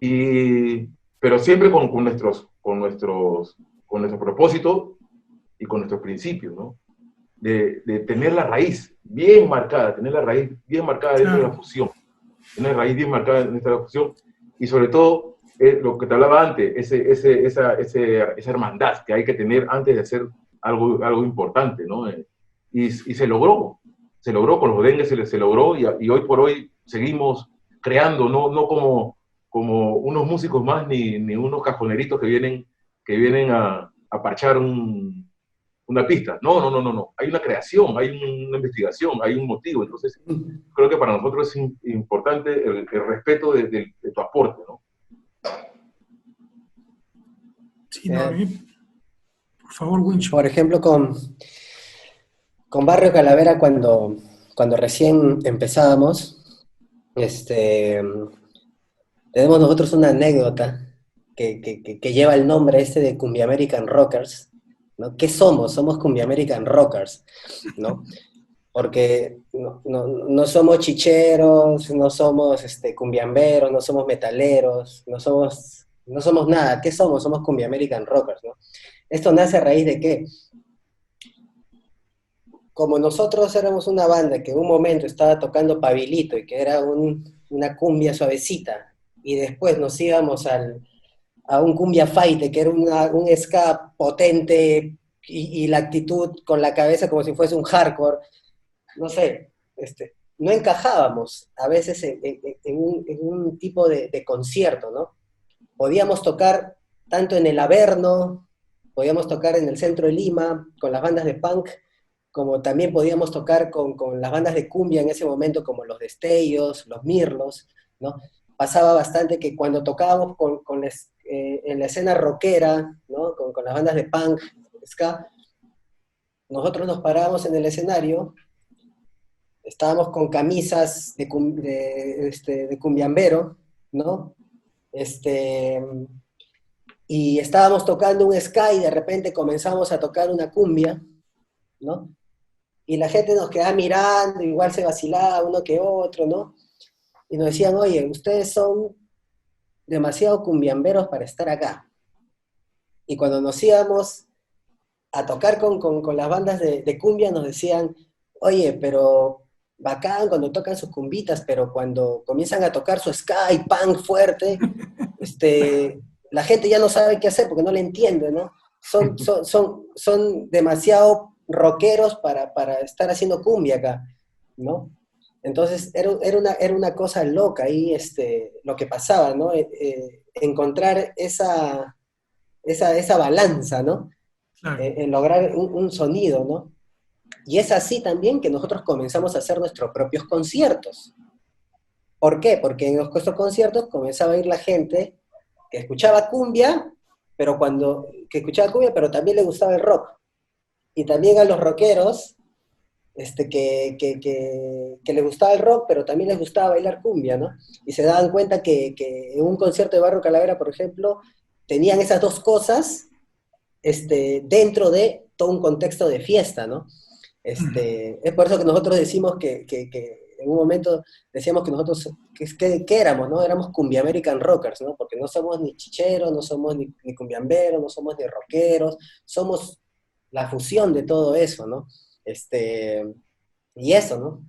Pero siempre con nuestro propósito y con nuestros principios, ¿no? De tener la raíz bien marcada, dentro de la fusión, tener la raíz bien marcada dentro de la fusión, y sobre todo, lo que te hablaba antes, esa hermandad que hay que tener antes de hacer algo importante, ¿no? Y se logró con los dengues, se logró, y hoy por hoy seguimos creando, no como unos músicos más, ni unos cajoneritos que vienen a parchar una pista. No. Hay una creación, hay una investigación, hay un motivo. Entonces, creo que para nosotros es importante el respeto de tu aporte, ¿no? Sí, no, por favor, Wincho. Por ejemplo, con Barrio Calavera, cuando recién empezábamos, tenemos nosotros una anécdota que lleva el nombre de Cumbia American Rockers, ¿no? ¿Qué somos? Somos Cumbia American Rockers, ¿no? Porque no somos chicheros, no somos cumbiamberos, no somos metaleros, no somos nada. ¿Qué somos? Somos Cumbia American Rockers, ¿no? Esto nace a raíz de que, como nosotros éramos una banda que en un momento estaba tocando Pabilito y que era una cumbia suavecita, y después nos íbamos a un cumbia fight, que era un ska potente y la actitud con la cabeza como si fuese un hardcore, no sé, no encajábamos a veces en un tipo de concierto, ¿no? Podíamos tocar tanto en el Averno, podíamos tocar en el centro de Lima con las bandas de punk, como también podíamos tocar con las bandas de cumbia en ese momento, como los Destellos, los Mirlos, ¿no? Pasaba bastante que cuando tocábamos en la escena rockera, ¿no? Con las bandas de punk, ska, nosotros nos parábamos en el escenario, estábamos con camisas de cumbiambero, ¿no? Y estábamos tocando un ska y de repente comenzamos a tocar una cumbia, ¿no? Y la gente nos quedaba mirando, igual se vacilaba uno que otro, ¿no? Y nos decían, oye, ustedes son demasiado cumbiamberos para estar acá. Y cuando nos íbamos a tocar con las bandas de cumbia, nos decían, oye, pero bacán cuando tocan sus cumbitas, pero cuando comienzan a tocar su ska y punk fuerte, la gente ya no sabe qué hacer porque no le entiende, ¿no? Son demasiado rockeros para estar haciendo cumbia acá, ¿no? Entonces era una cosa loca ahí lo que pasaba, ¿no? Encontrar esa balanza, ¿no? Claro. En lograr un sonido, ¿no? Y es así también que nosotros comenzamos a hacer nuestros propios conciertos. ¿Por qué? Porque en nuestros conciertos comenzaba a ir la gente que escuchaba cumbia, que escuchaba cumbia, pero también le gustaba el rock. Y también a los rockeros, que les gustaba el rock, pero también les gustaba bailar cumbia, ¿no? Y se daban cuenta que en un concierto de Barrio Calavera, por ejemplo, tenían esas dos cosas dentro de todo un contexto de fiesta, ¿no? Es por eso que nosotros decimos que en un momento decíamos que nosotros, ¿qué éramos, no? Éramos cumbia American Rockers, ¿no? Porque no somos ni chicheros, no somos ni cumbiamberos, no somos ni rockeros, somos la fusión de todo eso, ¿no? Y eso, ¿no?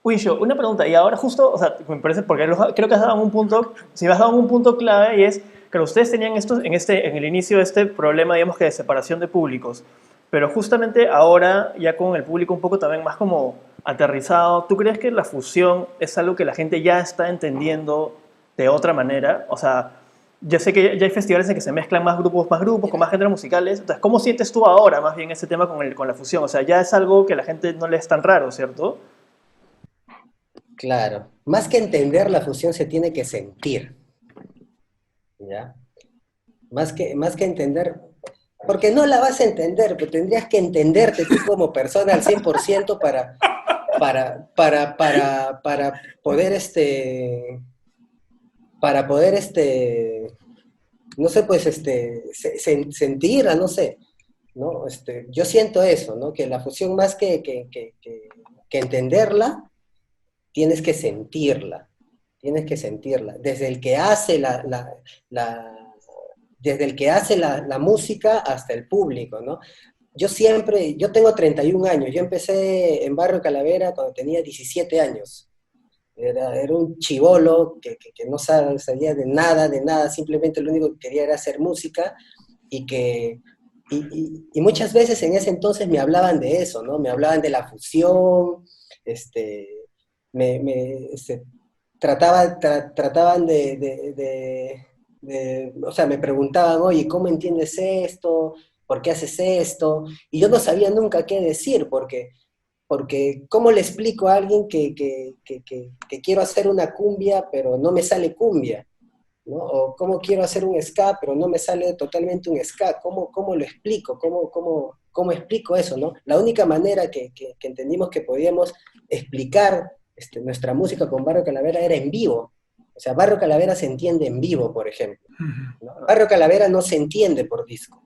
Wisho, una pregunta, y ahora justo, o sea, me parece, porque creo que has dado un punto, si has dado un punto clave, y es que ustedes tenían en el inicio este problema, digamos que de separación de públicos, pero justamente ahora, ya con el público un poco también más como aterrizado, ¿tú crees que la fusión es algo que la gente ya está entendiendo de otra manera? O sea, ya sé que ya hay festivales en que se mezclan más grupos, con más géneros musicales, entonces, ¿cómo sientes tú ahora más bien ese tema con la fusión? O sea, ya es algo que a la gente no le es tan raro, ¿cierto? Claro. Más que entender la fusión se tiene que sentir, ¿ya? Más que entender, porque no la vas a entender, pero tendrías que entenderte tú como persona al 100% para poder, no sé, pues, sentirla, no sé, ¿no? Yo siento eso, ¿no? Que la fusión más que entenderla, tienes que sentirla, desde el que hace la- desde el que hace la música hasta el público, ¿no? Yo tengo 31 años, yo empecé en Barrio Calavera cuando tenía 17 años. Era un chibolo que no sabía de nada, simplemente lo único que quería era hacer música y que y muchas veces en ese entonces me hablaban de eso, ¿no? Me hablaban de la fusión, este, me trataban o sea, me preguntaban, oye, ¿cómo entiendes esto? ¿Por qué haces esto? Y yo no sabía nunca qué decir, porque ¿cómo le explico a alguien que quiero hacer una cumbia, pero no me sale cumbia? ¿No? O cómo quiero hacer un ska, pero no me sale totalmente un ska. ¿Cómo lo explico? ¿Cómo explico eso, no? La única manera que entendimos que podíamos explicar nuestra música con Barrio Calavera era en vivo. O sea, Barrio Calavera se entiende en vivo, por ejemplo, ¿no? Barrio Calavera no se entiende por disco.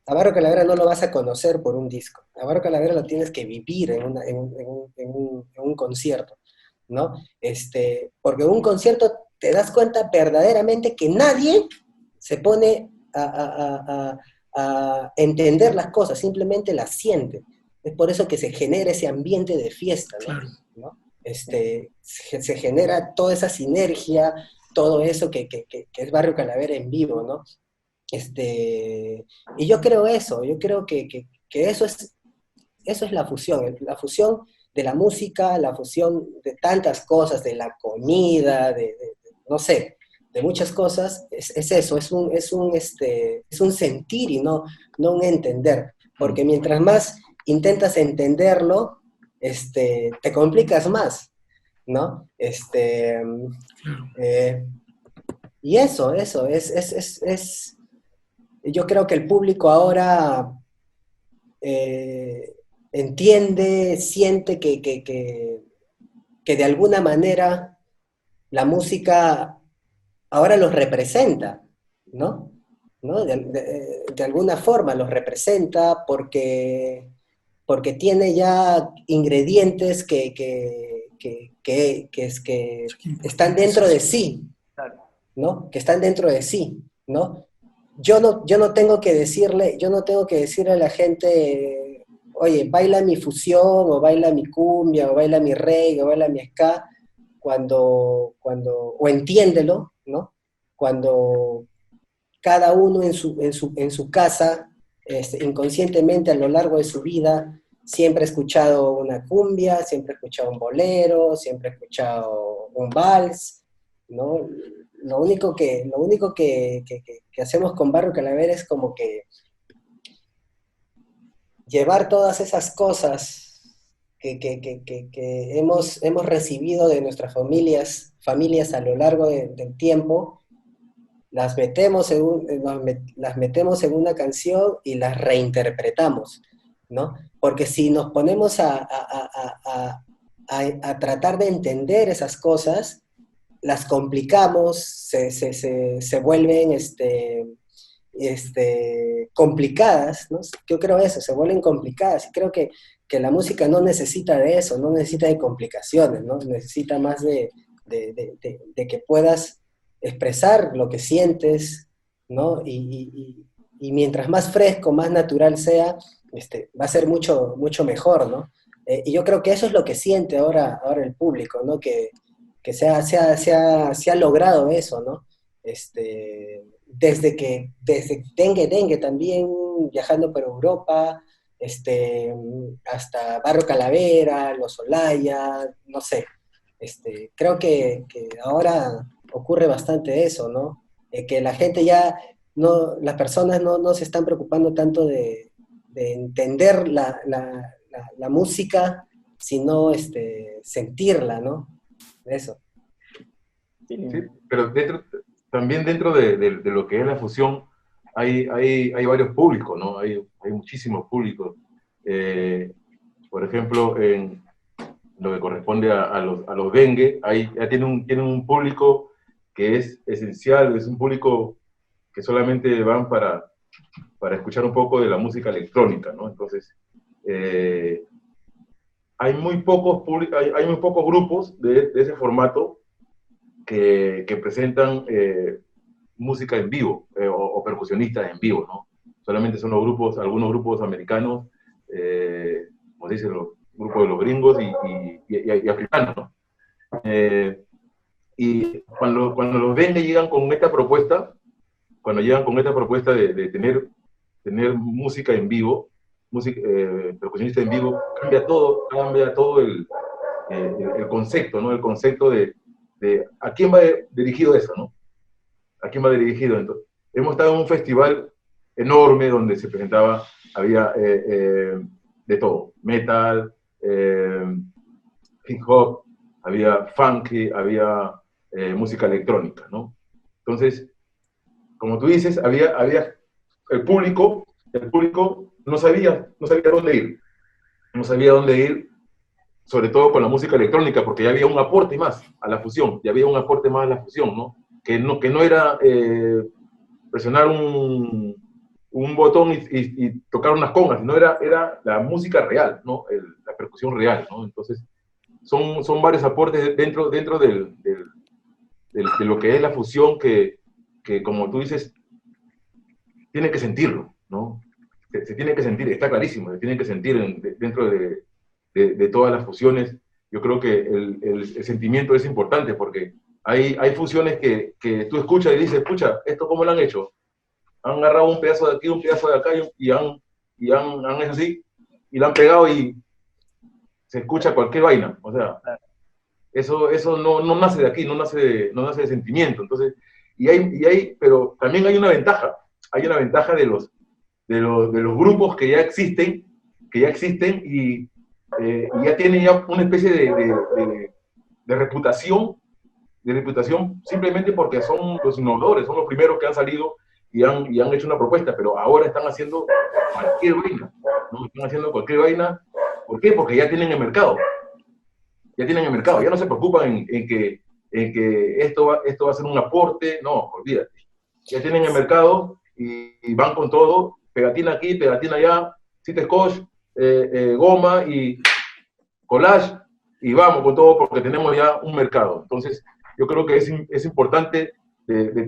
A Barro Calavera no lo vas a conocer por un disco. A Barro Calavera lo tienes que vivir en un concierto, ¿no? Porque en un concierto te das cuenta verdaderamente que nadie se pone a entender las cosas, simplemente las siente. Es por eso que se genera ese ambiente de fiesta, ¿no? Claro. ¿No? Se genera toda esa sinergia, todo eso que es Barrio Calavera en vivo, ¿no? Y yo creo que eso es la fusión de la música, la fusión de tantas cosas, de la comida, no sé, de muchas cosas, es eso, es un sentir y no un entender, porque mientras más intentas entenderlo, te complicas más, ¿no? Claro. Y eso, yo creo que el público ahora entiende, siente que de alguna manera la música ahora los representa, ¿no? ¿No? De alguna forma los representa porque tiene ya ingredientes que están dentro de sí, Claro. ¿no? Que están dentro de sí, ¿no? Yo no tengo que decirle a la gente, oye, baila mi fusión, o baila mi cumbia, o baila mi reggae, o baila mi ska, o entiéndelo, ¿no? Cuando cada uno en su casa, inconscientemente a lo largo de su vida, siempre ha escuchado una cumbia, siempre ha escuchado un bolero, siempre ha escuchado un vals, ¿no? Lo único que hacemos con Barrio Calavera es como que llevar todas esas cosas que hemos recibido de nuestras familias a lo largo del tiempo, las metemos en una canción y las reinterpretamos, ¿no? Porque si nos ponemos a tratar de entender esas cosas, las complicamos, se vuelven complicadas, ¿no? Yo creo eso, se vuelven complicadas, y creo que la música no necesita de eso, no necesita de complicaciones, ¿no? Necesita más de que puedas expresar lo que sientes, ¿no? Y mientras más fresco, más natural sea, va a ser mucho, mucho mejor, ¿no? Y yo creo que eso es lo que siente ahora el público, ¿no? Que se ha logrado eso, ¿no? Desde Dengue Dengue también, viajando por Europa, hasta Barrio Calavera, Los Olaya, no sé. Creo que ahora ocurre bastante eso, ¿no? Que la gente ya, no, las personas no se están preocupando tanto de entender la música, sino sentirla, ¿no? Eso. Sí, pero también dentro de lo que es la fusión hay varios públicos, ¿no? Hay muchísimos públicos. Por ejemplo, en lo que corresponde a los dengue, ya tienen un público que es esencial, es un público que solamente van para escuchar un poco de la música electrónica, ¿no? Entonces, hay muy pocos grupos de ese formato que presentan música en vivo o percusionistas en vivo, ¿no? Solamente son algunos grupos americanos, como dicen los grupos de los gringos y africanos, ¿no? Y cuando los ven llegan con esta propuesta, de tener música en vivo, percusionista en vivo, cambia todo el concepto, ¿no? El concepto de a quién va dirigido eso, ¿no? ¿A quién va dirigido? Entonces, hemos estado en un festival enorme donde se presentaba, había de todo, metal, hip hop, había funky, había música electrónica, ¿no? Entonces, como tú dices, había el público no sabía dónde ir, sobre todo con la música electrónica, porque ya había un aporte más a la fusión, ¿no? Que no era presionar un botón y tocar unas congas, sino era la música real, ¿no? La percusión real, ¿no? Entonces, son varios aportes dentro de lo que es la fusión que, como tú dices, tiene que sentirlo, ¿no? Se tiene que sentir, está clarísimo, se tiene que sentir dentro de todas las fusiones. Yo creo que el sentimiento es importante porque hay fusiones que tú escuchas y dices, escucha, ¿esto cómo lo han hecho? Han agarrado un pedazo de aquí, un pedazo de acá y han hecho así, y lo han pegado y se escucha cualquier vaina. O sea, eso no nace de aquí, no nace de sentimiento. Entonces, pero también hay una ventaja de los grupos que ya existen y ya tienen ya una especie de reputación, simplemente porque son los innovadores, son los primeros que han salido y han hecho una propuesta, pero ahora están haciendo cualquier vaina, ¿no? Están haciendo cualquier vaina. ¿Por qué? Porque ya tienen el mercado. Ya no se preocupan en que esto va a ser un aporte, no, olvídate. Ya tienen el mercado y van con todo, pegatina aquí, pegatina allá, cita scotch, goma y collage, y vamos con todo porque tenemos ya un mercado. Entonces, yo creo que es importante de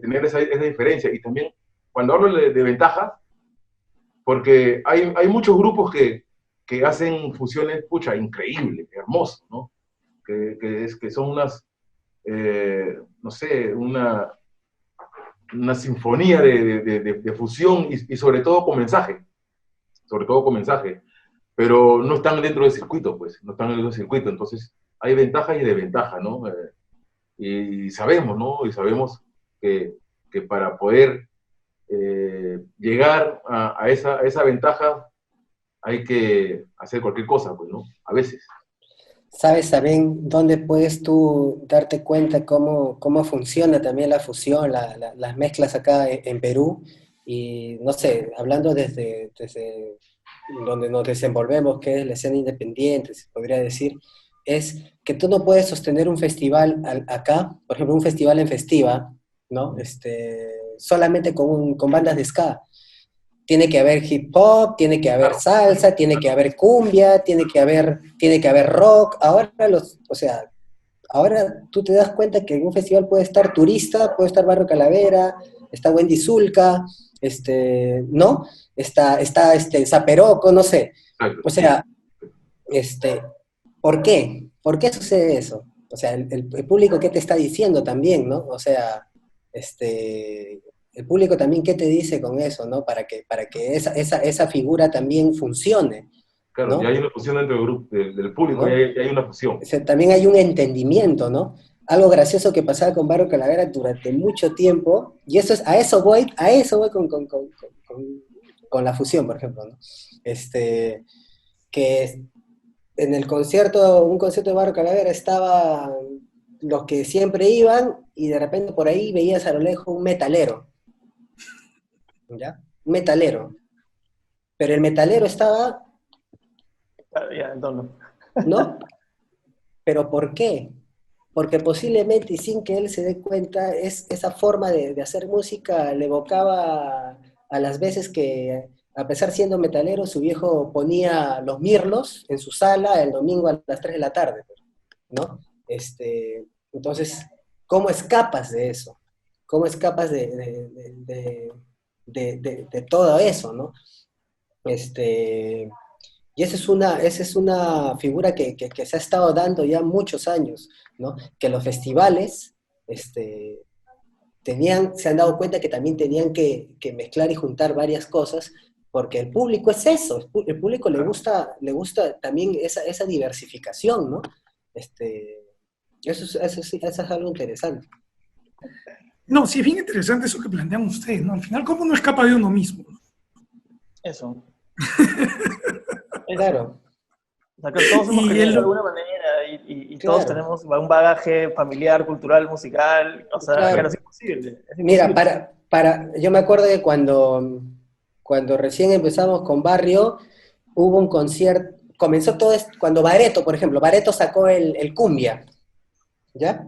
tener esa diferencia. Y también, cuando hablo de ventajas, porque hay muchos grupos que hacen fusiones, pucha, increíbles, hermosos, ¿no? Que son unas, no sé, una sinfonía de fusión y sobre todo con mensaje, pero no están dentro del circuito, pues, no están dentro del circuito, entonces hay ventajas y desventajas, ¿no? Y sabemos, ¿no? Y sabemos que para poder llegar a esa ventaja hay que hacer cualquier cosa, pues, ¿no? A veces. ¿Sabes también dónde puedes tú darte cuenta cómo funciona también la fusión, las mezclas acá en Perú? Y no sé, hablando desde donde nos desenvolvemos, que es la escena independiente, se podría decir, es que tú no puedes sostener un festival acá, por ejemplo, un festival en Festiva, ¿no? Solamente con bandas de ska. Tiene que haber hip hop, tiene que haber salsa, tiene que haber cumbia, tiene que haber rock. Ahora tú te das cuenta que en un festival puede estar Turista, puede estar Barrio Calavera, está Wendy Zulka, ¿no? Está Zaperoco, no sé. Exacto, O sí. sea, ¿por qué? ¿Por qué sucede eso? O sea, el público, ¿qué te está diciendo también, no? O sea, el público también, ¿qué te dice con eso, no? Para que esa figura también funcione, Claro, ya ¿no? hay una fusión dentro del grupo, del público, ¿No? ya hay una fusión. O sea, también hay un entendimiento, ¿no? Algo gracioso que pasaba con Barrio Calavera durante mucho tiempo, y a eso voy con la fusión, por ejemplo, ¿no? Que en un concierto de Barrio Calavera estaban los que siempre iban, y de repente por ahí veías a lo lejos un metalero, ¿ya? Un metalero. Pero el metalero estaba, Ya, entonces. ¿no? ¿Pero por qué? Porque posiblemente, y sin que él se dé cuenta, esa forma de hacer música le evocaba a las veces que, a pesar siendo metalero, su viejo ponía los mirlos en su sala el domingo a las 3 de la tarde, ¿no? Entonces, ¿cómo escapas de eso? ¿Cómo escapas de todo eso, ¿no? Y esa es una figura que se ha estado dando ya muchos años, ¿no? Que los festivales se han dado cuenta que también tenían que mezclar y juntar varias cosas, porque el público es eso, el público le gusta también esa diversificación, ¿no? Eso es algo interesante. No, sí, es bien interesante eso que plantean ustedes, ¿no? Al final, ¿cómo no escapa de uno mismo? Eso. Eso. Claro, O sea, que todos hemos Y crecido de él, alguna manera y todos claro, tenemos un bagaje familiar, cultural, musical. O sea, claro, claro. es imposible. Es Mira, imposible. yo me acuerdo que cuando recién empezamos con Barrio, hubo un concierto, comenzó todo esto, cuando Bareto, por ejemplo, Bareto sacó el Cumbia, ¿ya?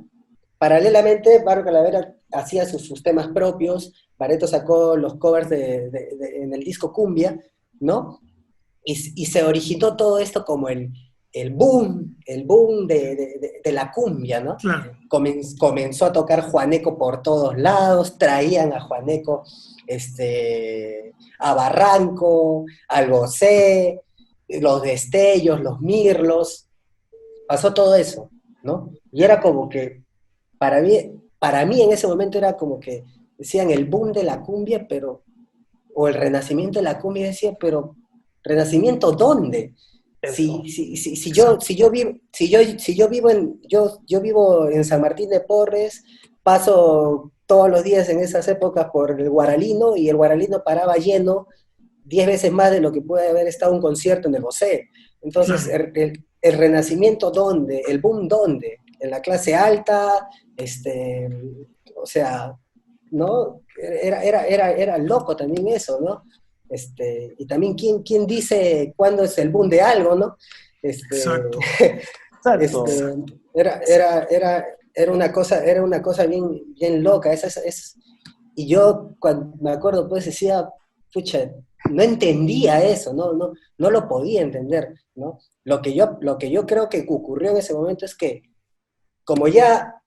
Paralelamente, Barrio Calavera hacía sus temas propios, Bareto sacó los covers en el disco Cumbia, ¿no? Y se originó todo esto como el boom de la cumbia, ¿no? claro, Comenzó a tocar Juaneco por todos lados, traían a Juaneco a Barranco, al Gocé, los destellos, los mirlos, pasó todo eso, ¿no? Y era como que, para mí en ese momento era como que decían el boom de la cumbia, o el renacimiento de la cumbia, decía, pero ¿renacimiento dónde? Eso. Si yo, exacto. si yo vivo, si yo vivo en San Martín de Porres, paso todos los días en esas épocas por el Guaralino, y el Guaralino paraba lleno 10 veces más de lo que puede haber estado un concierto en el José. Entonces, Claro. el renacimiento, ¿dónde? ¿El boom dónde? En la clase alta, o sea, ¿no? Era loco también eso, ¿no? Y también, ¿quién dice cuándo es el boom de algo, ¿no? Exacto. Exacto. este, era una cosa bien, bien loca. Y yo, cuando me acuerdo, pues decía, pucha, no entendía eso, no lo podía entender, ¿no? Lo que yo creo que ocurrió en ese momento es que, como ya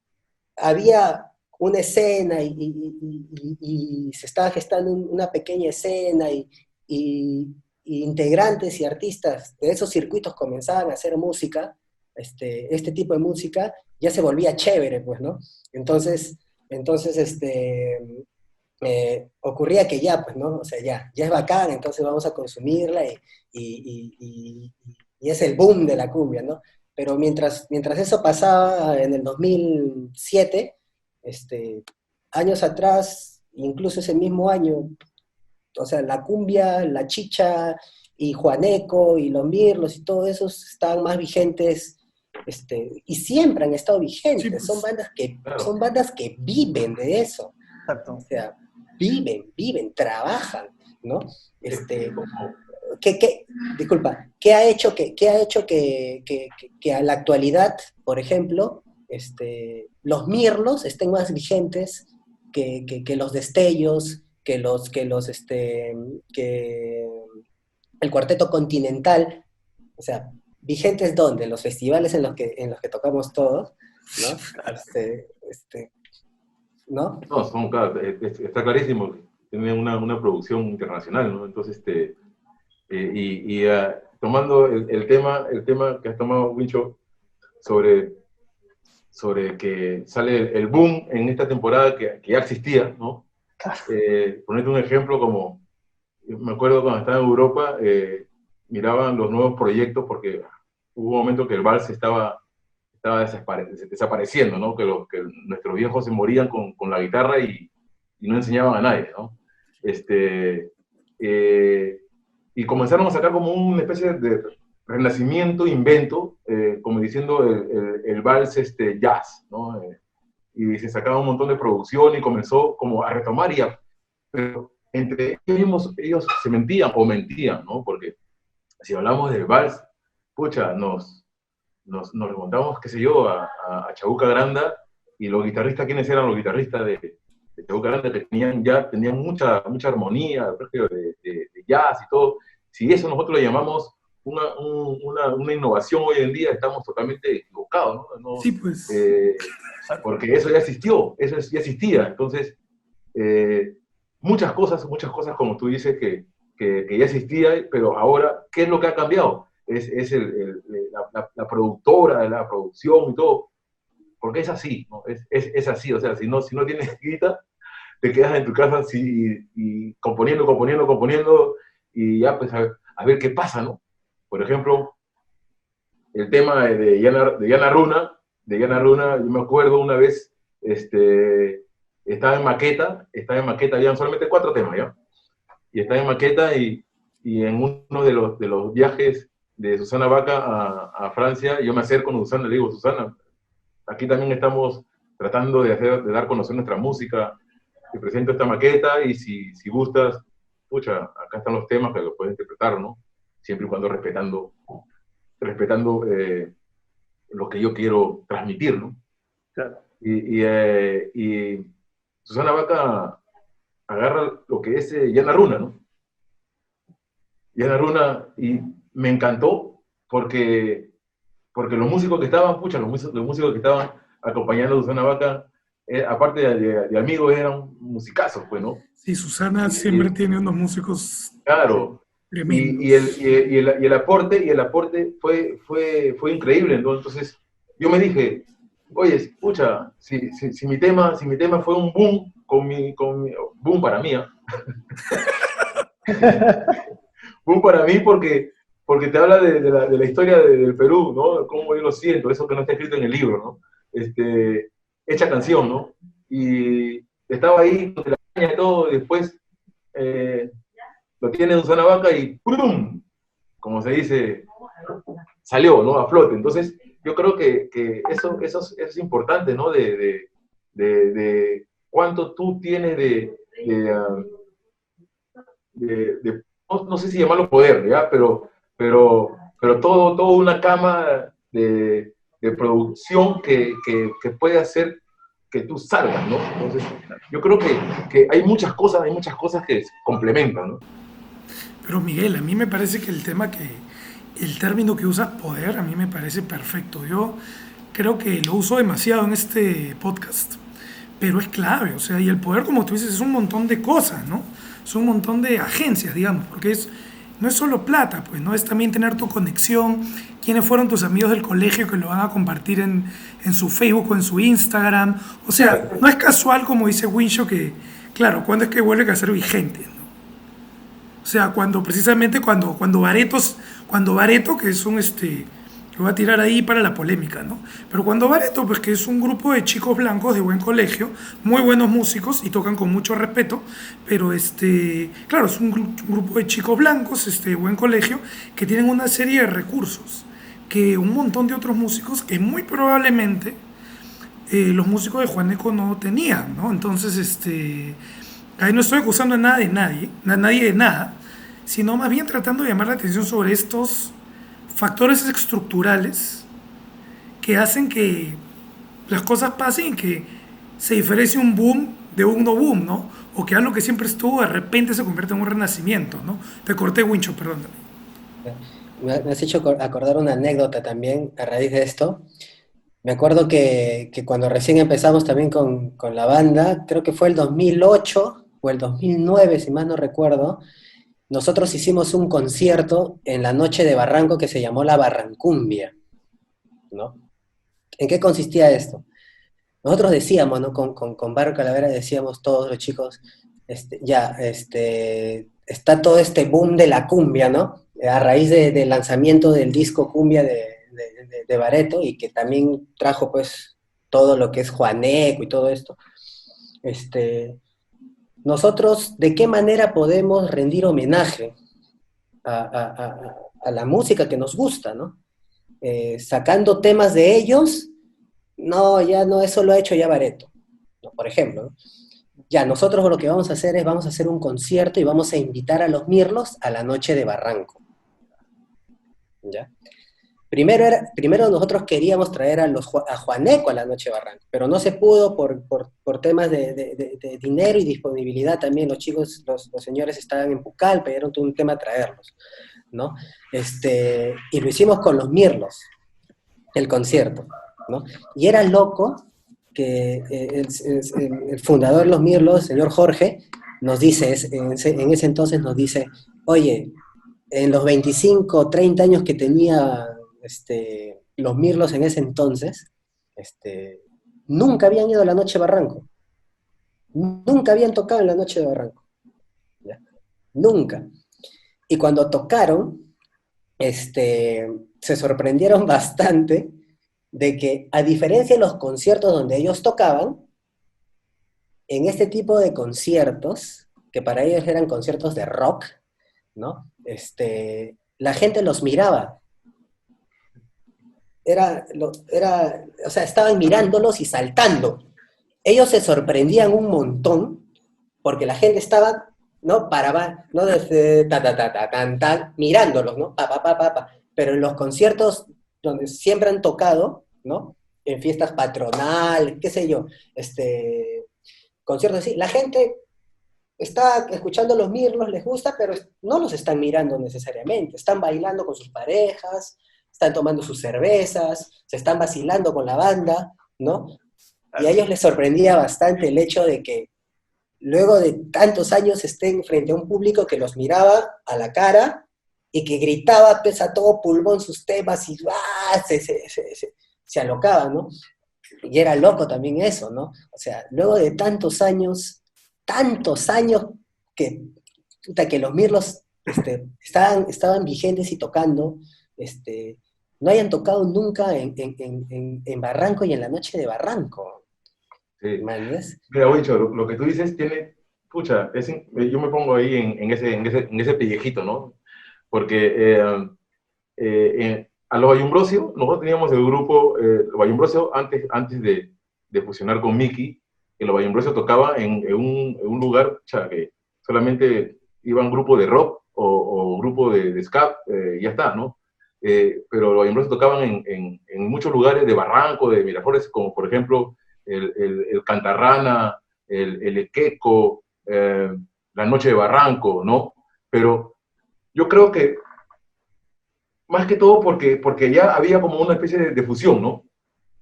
había una escena y se estaba gestando una pequeña escena, y integrantes y artistas de esos circuitos comenzaban a hacer música, este tipo de música, ya se volvía chévere, pues, ¿no? Entonces, ocurría que ya, pues, ¿no? O sea, ya es bacán, entonces vamos a consumirla, y es el boom de la cumbia, ¿no? Pero mientras eso pasaba en el 2007, años atrás, incluso ese mismo año, o sea, la cumbia, la chicha y Juaneco y Los Mirlos y todos esos están más vigentes, y siempre han estado vigentes. Sí, pues. Son bandas que viven de eso. Exacto. O sea, viven, trabajan, ¿no? Disculpa, ¿qué ha hecho que a la actualidad, por ejemplo, los Mirlos estén más vigentes que los Destellos, que el Cuarteto Continental? O sea, vigentes ¿dónde? Los festivales en los que tocamos todos, ¿no? ¿No? No, claro, está clarísimo. Tienen una producción internacional, ¿no? Entonces, tomando el tema que has tomado, Wincho, sobre que sale el boom en esta temporada que ya existía, ¿no? Ponerte un ejemplo como, me acuerdo cuando estaba en Europa, miraban los nuevos proyectos porque hubo un momento que el vals estaba desapareciendo, ¿no? Que nuestros viejos se morían con la guitarra y no enseñaban a nadie, ¿no? Y comenzaron a sacar como una especie de renacimiento, invento, como diciendo el vals jazz, ¿no? Y se sacaba un montón de producción y comenzó como a retomar pero entre ellos mismos, ellos se mentían, ¿no? Porque si hablamos del vals, pucha, nos remontamos, qué sé yo, a Chabuca Granda, y los guitarristas, ¿quiénes eran los guitarristas de Chabuca Granda? Que tenían mucha armonía, de jazz y todo. Si eso nosotros le llamamos una innovación hoy en día, estamos totalmente equivocados, ¿no? Sí, pues. Porque eso ya existió, ya existía. Entonces, muchas cosas, como tú dices, que ya existía, pero ahora, ¿qué es lo que ha cambiado? Es la productora, la producción y todo, porque es así, ¿no? Es así, o sea, si no tienes guita, te quedas en tu casa y componiendo, y ya pues a ver qué pasa, ¿no? Por ejemplo, el tema de Yana Runa, yo me acuerdo una vez, estaba en maqueta, habían solamente 4 temas, ¿ya? Y estaba en maqueta y en uno de los viajes de Susana Baca a Francia, yo me acerco con Susana y le digo, Susana, aquí también estamos tratando de dar a conocer nuestra música, te presento esta maqueta y si gustas, pucha, acá están los temas que los puedes interpretar, ¿no? Siempre y cuando respetando lo que yo quiero transmitir, ¿no? Claro. Y Susana Baca agarra lo que es Yana Runa, ¿no? Yana Runa, y me encantó porque los músicos que estaban, los músicos que estaban acompañando a Susana Baca, aparte de amigos, eran musicazos, pues, ¿no? Sí, Susana siempre tiene unos músicos, claro, tremendos. Y el aporte fue increíble, ¿no? Entonces yo me dije, oye, escucha, si mi tema fue un boom, boom para mí, ¿eh? Boom para mí porque te habla de la historia del Perú, ¿no? Cómo yo lo siento, eso que no está escrito en el libro, ¿no? Hecha canción, ¿no? Y estaba ahí con la caña y todo, y después lo tiene Susana Baca y ¡pum! Como se dice, salió, ¿no? A flote. Entonces, yo creo que eso es importante, ¿no? De cuánto tú tienes no sé si llamarlo poder, ¿ya? Pero todo una cama de producción que puede hacer que tú salgas, ¿no? Entonces, yo creo que hay muchas cosas que se complementan, ¿no? Pero Miguel, a mí me parece que el término que usas, poder, a mí me parece perfecto. Yo creo que lo uso demasiado en este podcast, pero es clave, o sea, y el poder, como tú dices, es un montón de cosas, ¿no? Es un montón de agencias, digamos, porque no es solo plata, pues, ¿no? Es también tener tu conexión, quiénes fueron tus amigos del colegio que lo van a compartir en su Facebook o en su Instagram. O sea, no es casual, como dice Wincho, que, claro, ¿cuándo es que vuelve a ser vigente, ¿no? O sea, precisamente cuando Bareto, que es Lo voy a tirar ahí para la polémica, ¿no? Pero cuando Bareto, pues que es un grupo de chicos blancos de buen colegio, muy buenos músicos y tocan con mucho respeto, pero claro, es un grupo de chicos blancos, de buen colegio, que tienen una serie de recursos que un montón de otros músicos que muy probablemente los músicos de Juaneco no tenían, ¿no? Entonces, ahí no estoy acusando a nada de nadie, a nadie de nada, sino más bien tratando de llamar la atención sobre estos factores estructurales que hacen que las cosas pasen y que se diferencie un boom de un no boom, ¿no? O que algo que siempre estuvo de repente se convierte en un renacimiento, ¿no? Te corté, Wincho, perdón. Me has hecho acordar una anécdota también a raíz de esto. Me acuerdo que cuando recién empezamos también con la banda, creo que fue el 2008 o el 2009, si mal no recuerdo, nosotros hicimos un concierto en la noche de Barranco que se llamó La Barrancumbia, ¿no? ¿En qué consistía esto? Nosotros decíamos, ¿no? Con Barrio Calavera decíamos todos los chicos, está todo este boom de la cumbia, ¿no? A raíz del lanzamiento del disco Cumbia de Bareto, y que también trajo pues todo lo que es Juaneco y todo esto. Nosotros, ¿de qué manera podemos rendir homenaje a la música que nos gusta, ¿no? Sacando temas de ellos, no, ya no, eso lo ha hecho ya Bareto, ¿no? Por ejemplo, ¿no? Ya, nosotros lo que vamos a hacer es, vamos a hacer un concierto y vamos a invitar a los Mirlos a la noche de Barranco, ¿ya? Primero nosotros queríamos traer a Juaneco a la noche de Barranco, pero no se pudo por temas de dinero y disponibilidad también. Los chicos, los señores estaban en Pucallpa y era un tema traerlos, ¿no? Y lo hicimos con los Mirlos, el concierto, ¿no? Y era loco que el fundador de los Mirlos, el señor Jorge, nos dice, en ese entonces nos dice, oye, en los 25, 30 años que tenía los Mirlos en ese entonces, nunca habían ido a la noche de Barranco. Nunca habían tocado en la noche de Barranco. ¿Ya? Nunca. Y cuando tocaron, se sorprendieron bastante de que, a diferencia de los conciertos donde ellos tocaban, en este tipo de conciertos, que para ellos eran conciertos de rock, ¿no? La gente los miraba. O sea, estaban mirándolos y saltando. Ellos se sorprendían un montón porque la gente estaba, ¿no? Paraba, ¿no? Desde mirándolos, ¿no? Pa. Pero en los conciertos donde siempre han tocado, ¿no? En fiestas patronales, qué sé yo, conciertos así, la gente está escuchando los Mirlos, les gusta, pero no los están mirando necesariamente, están bailando con sus parejas, están tomando sus cervezas, se están vacilando con la banda, ¿no? Y a ellos les sorprendía bastante el hecho de que luego de tantos años estén frente a un público que los miraba a la cara y que gritaba pues, a todo pulmón sus temas y se alocaba, ¿no? Y era loco también eso, ¿no? O sea, luego de tantos años que los Mirlos estaban vigentes y tocando, no hayan tocado nunca en Barranco y en la noche de Barranco. Sí. ¿Manías? Mira, Wincho, lo que tú dices tiene, pucha, yo me pongo ahí en ese pellejito, ¿no? Porque a los Bayumbrosio, nosotros teníamos el grupo, los Bayumbrosio antes de fusionar con Mickey, que los Bayumbrosio tocaba en un lugar, que solamente iban grupo de rock o grupo de ska, y ya está, ¿no? Pero los Bayumbrosio tocaban en muchos lugares de Barranco, de Miraflores, como por ejemplo el Cantarrana, el Equeco, la Noche de Barranco, ¿no? Pero yo creo que más que todo porque ya había como una especie de fusión, ¿no?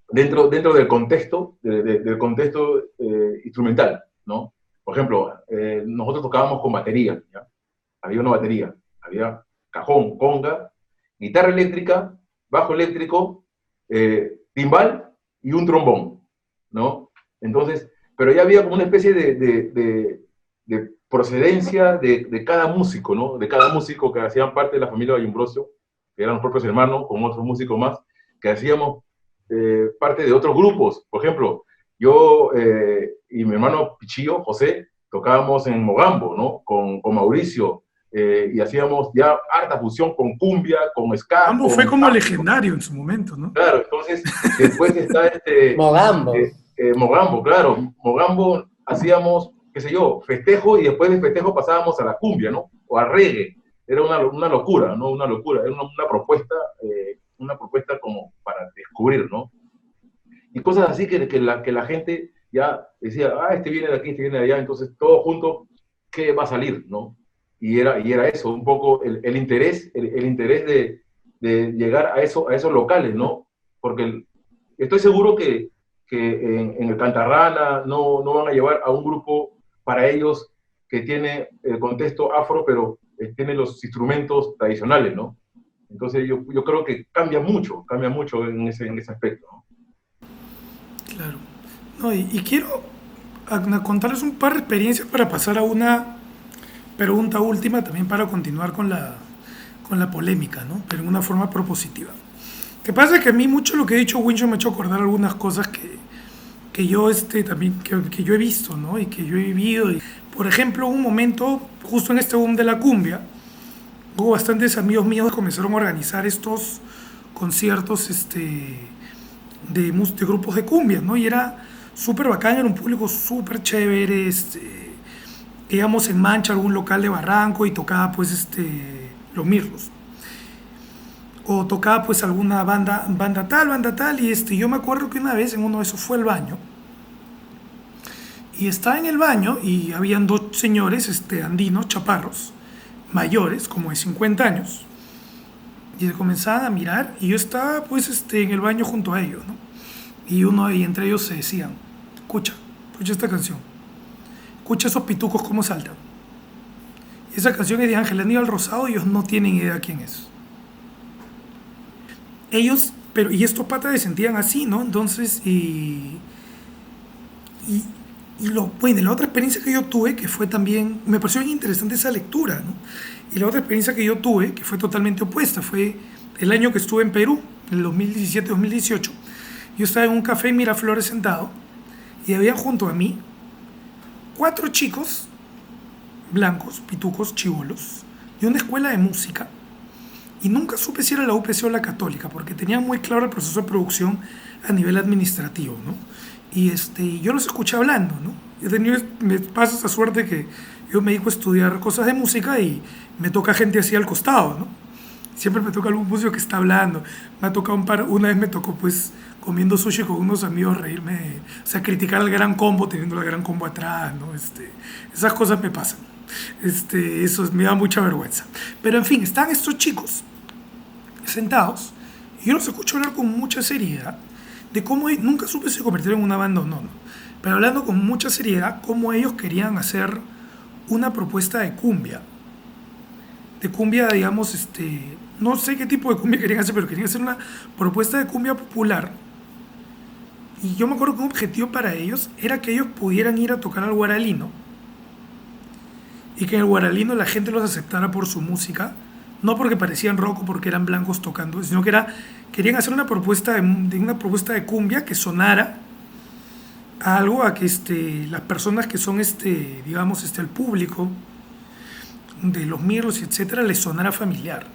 Dentro del contexto, del contexto instrumental, ¿no? Por ejemplo, nosotros tocábamos con batería, ¿ya? Había una batería, había cajón, conga, guitarra eléctrica, bajo eléctrico, timbal y un trombón, ¿no? Entonces, pero ya había como una especie de procedencia de cada músico, ¿no? De cada músico que hacían parte de la familia Bayumbrosio, que eran los propios hermanos, con otros músicos más, que hacíamos parte de otros grupos. Por ejemplo, yo y mi hermano Pichillo, José, tocábamos en Mogambo, ¿no? Con Mauricio, y hacíamos ya harta fusión con cumbia, con ska. Ambos fue como legendario en su momento, ¿no? Claro, entonces después está Mogambo. Mogambo, claro. Mogambo hacíamos, qué sé yo, festejo, y después del festejo pasábamos a la cumbia, ¿no? O al reggae. Era una locura, ¿no? Una locura. Era una propuesta como para descubrir, ¿no? Y cosas así que la gente ya decía, este viene de aquí, este viene de allá, entonces todo junto, ¿qué va a salir, no? Y era eso, un poco el interés de llegar a esos locales, ¿no? Porque estoy seguro que en el Cantarrana no van a llevar a un grupo para ellos que tiene el contexto afro, pero tiene los instrumentos tradicionales, ¿no? Entonces yo creo que cambia mucho en ese aspecto, ¿no? Claro. No, y quiero contarles un par de experiencias para pasar a una pregunta última, también para continuar con la polémica, ¿no? Pero en una forma propositiva. Lo que pasa es que a mí mucho lo que ha dicho Wincho me ha hecho acordar algunas cosas que yo también que yo he visto, ¿no? Y que yo he vivido. Por ejemplo, un momento, justo en este boom de la cumbia, hubo bastantes amigos míos que comenzaron a organizar estos conciertos de grupos de cumbia, ¿no? Y era súper bacán, era un público súper chévere, íbamos en Mancha, algún local de Barranco, y tocaba pues Los Mirlos. O tocaba pues alguna banda tal, y yo me acuerdo que una vez en uno de esos fue al baño. Y estaba en el baño y habían dos señores andinos, chaparros, mayores, como de 50 años. Y se comenzaban a mirar, y yo estaba pues en el baño junto a ellos, ¿no? Y entre ellos se decían, escucha esta canción, escucha esos pitucos cómo saltan. Y esa canción es de Ángel Aníbal Rosado, y ellos no tienen idea quién es. Y estos patas se sentían así, ¿no? Entonces, la otra experiencia que yo tuve, que fue también, me pareció bien interesante esa lectura, ¿no? Y la otra experiencia que yo tuve, que fue totalmente opuesta, fue el año que estuve en Perú, en el 2017-2018. Yo estaba en un café en Miraflores sentado, y había junto a mí 4 chicos blancos, pitucos, chibolos, de una escuela de música, y nunca supe si era la UPC o la Católica, porque tenían muy claro el proceso de producción a nivel administrativo, ¿no? Y yo los escuché hablando, ¿no? Me pasa esa suerte que yo me dedico a estudiar cosas de música y me toca gente así al costado, ¿no? Siempre me toca algún músico que está hablando. Me ha tocado una vez me tocó pues comiendo sushi con unos amigos reírme, o sea, criticar al Gran Combo teniendo la Gran Combo atrás, ¿no? Esas cosas me pasan. Eso me da mucha vergüenza. Pero en fin, están estos chicos sentados y yo los escucho hablar con mucha seriedad de cómo nunca supe si se convirtieron en una banda o no, pero hablando con mucha seriedad cómo ellos querían hacer una propuesta de cumbia, digamos, no sé qué tipo de cumbia querían hacer, pero querían hacer una propuesta de cumbia popular. Y yo me acuerdo que un objetivo para ellos era que ellos pudieran ir a tocar al Guaralino, y que en el Guaralino la gente los aceptara por su música, no porque parecían rock o porque eran blancos tocando, sino que querían hacer una propuesta de cumbia que sonara a algo a que las personas que son digamos el público de Los Mirlos, etcétera, les sonara familiar.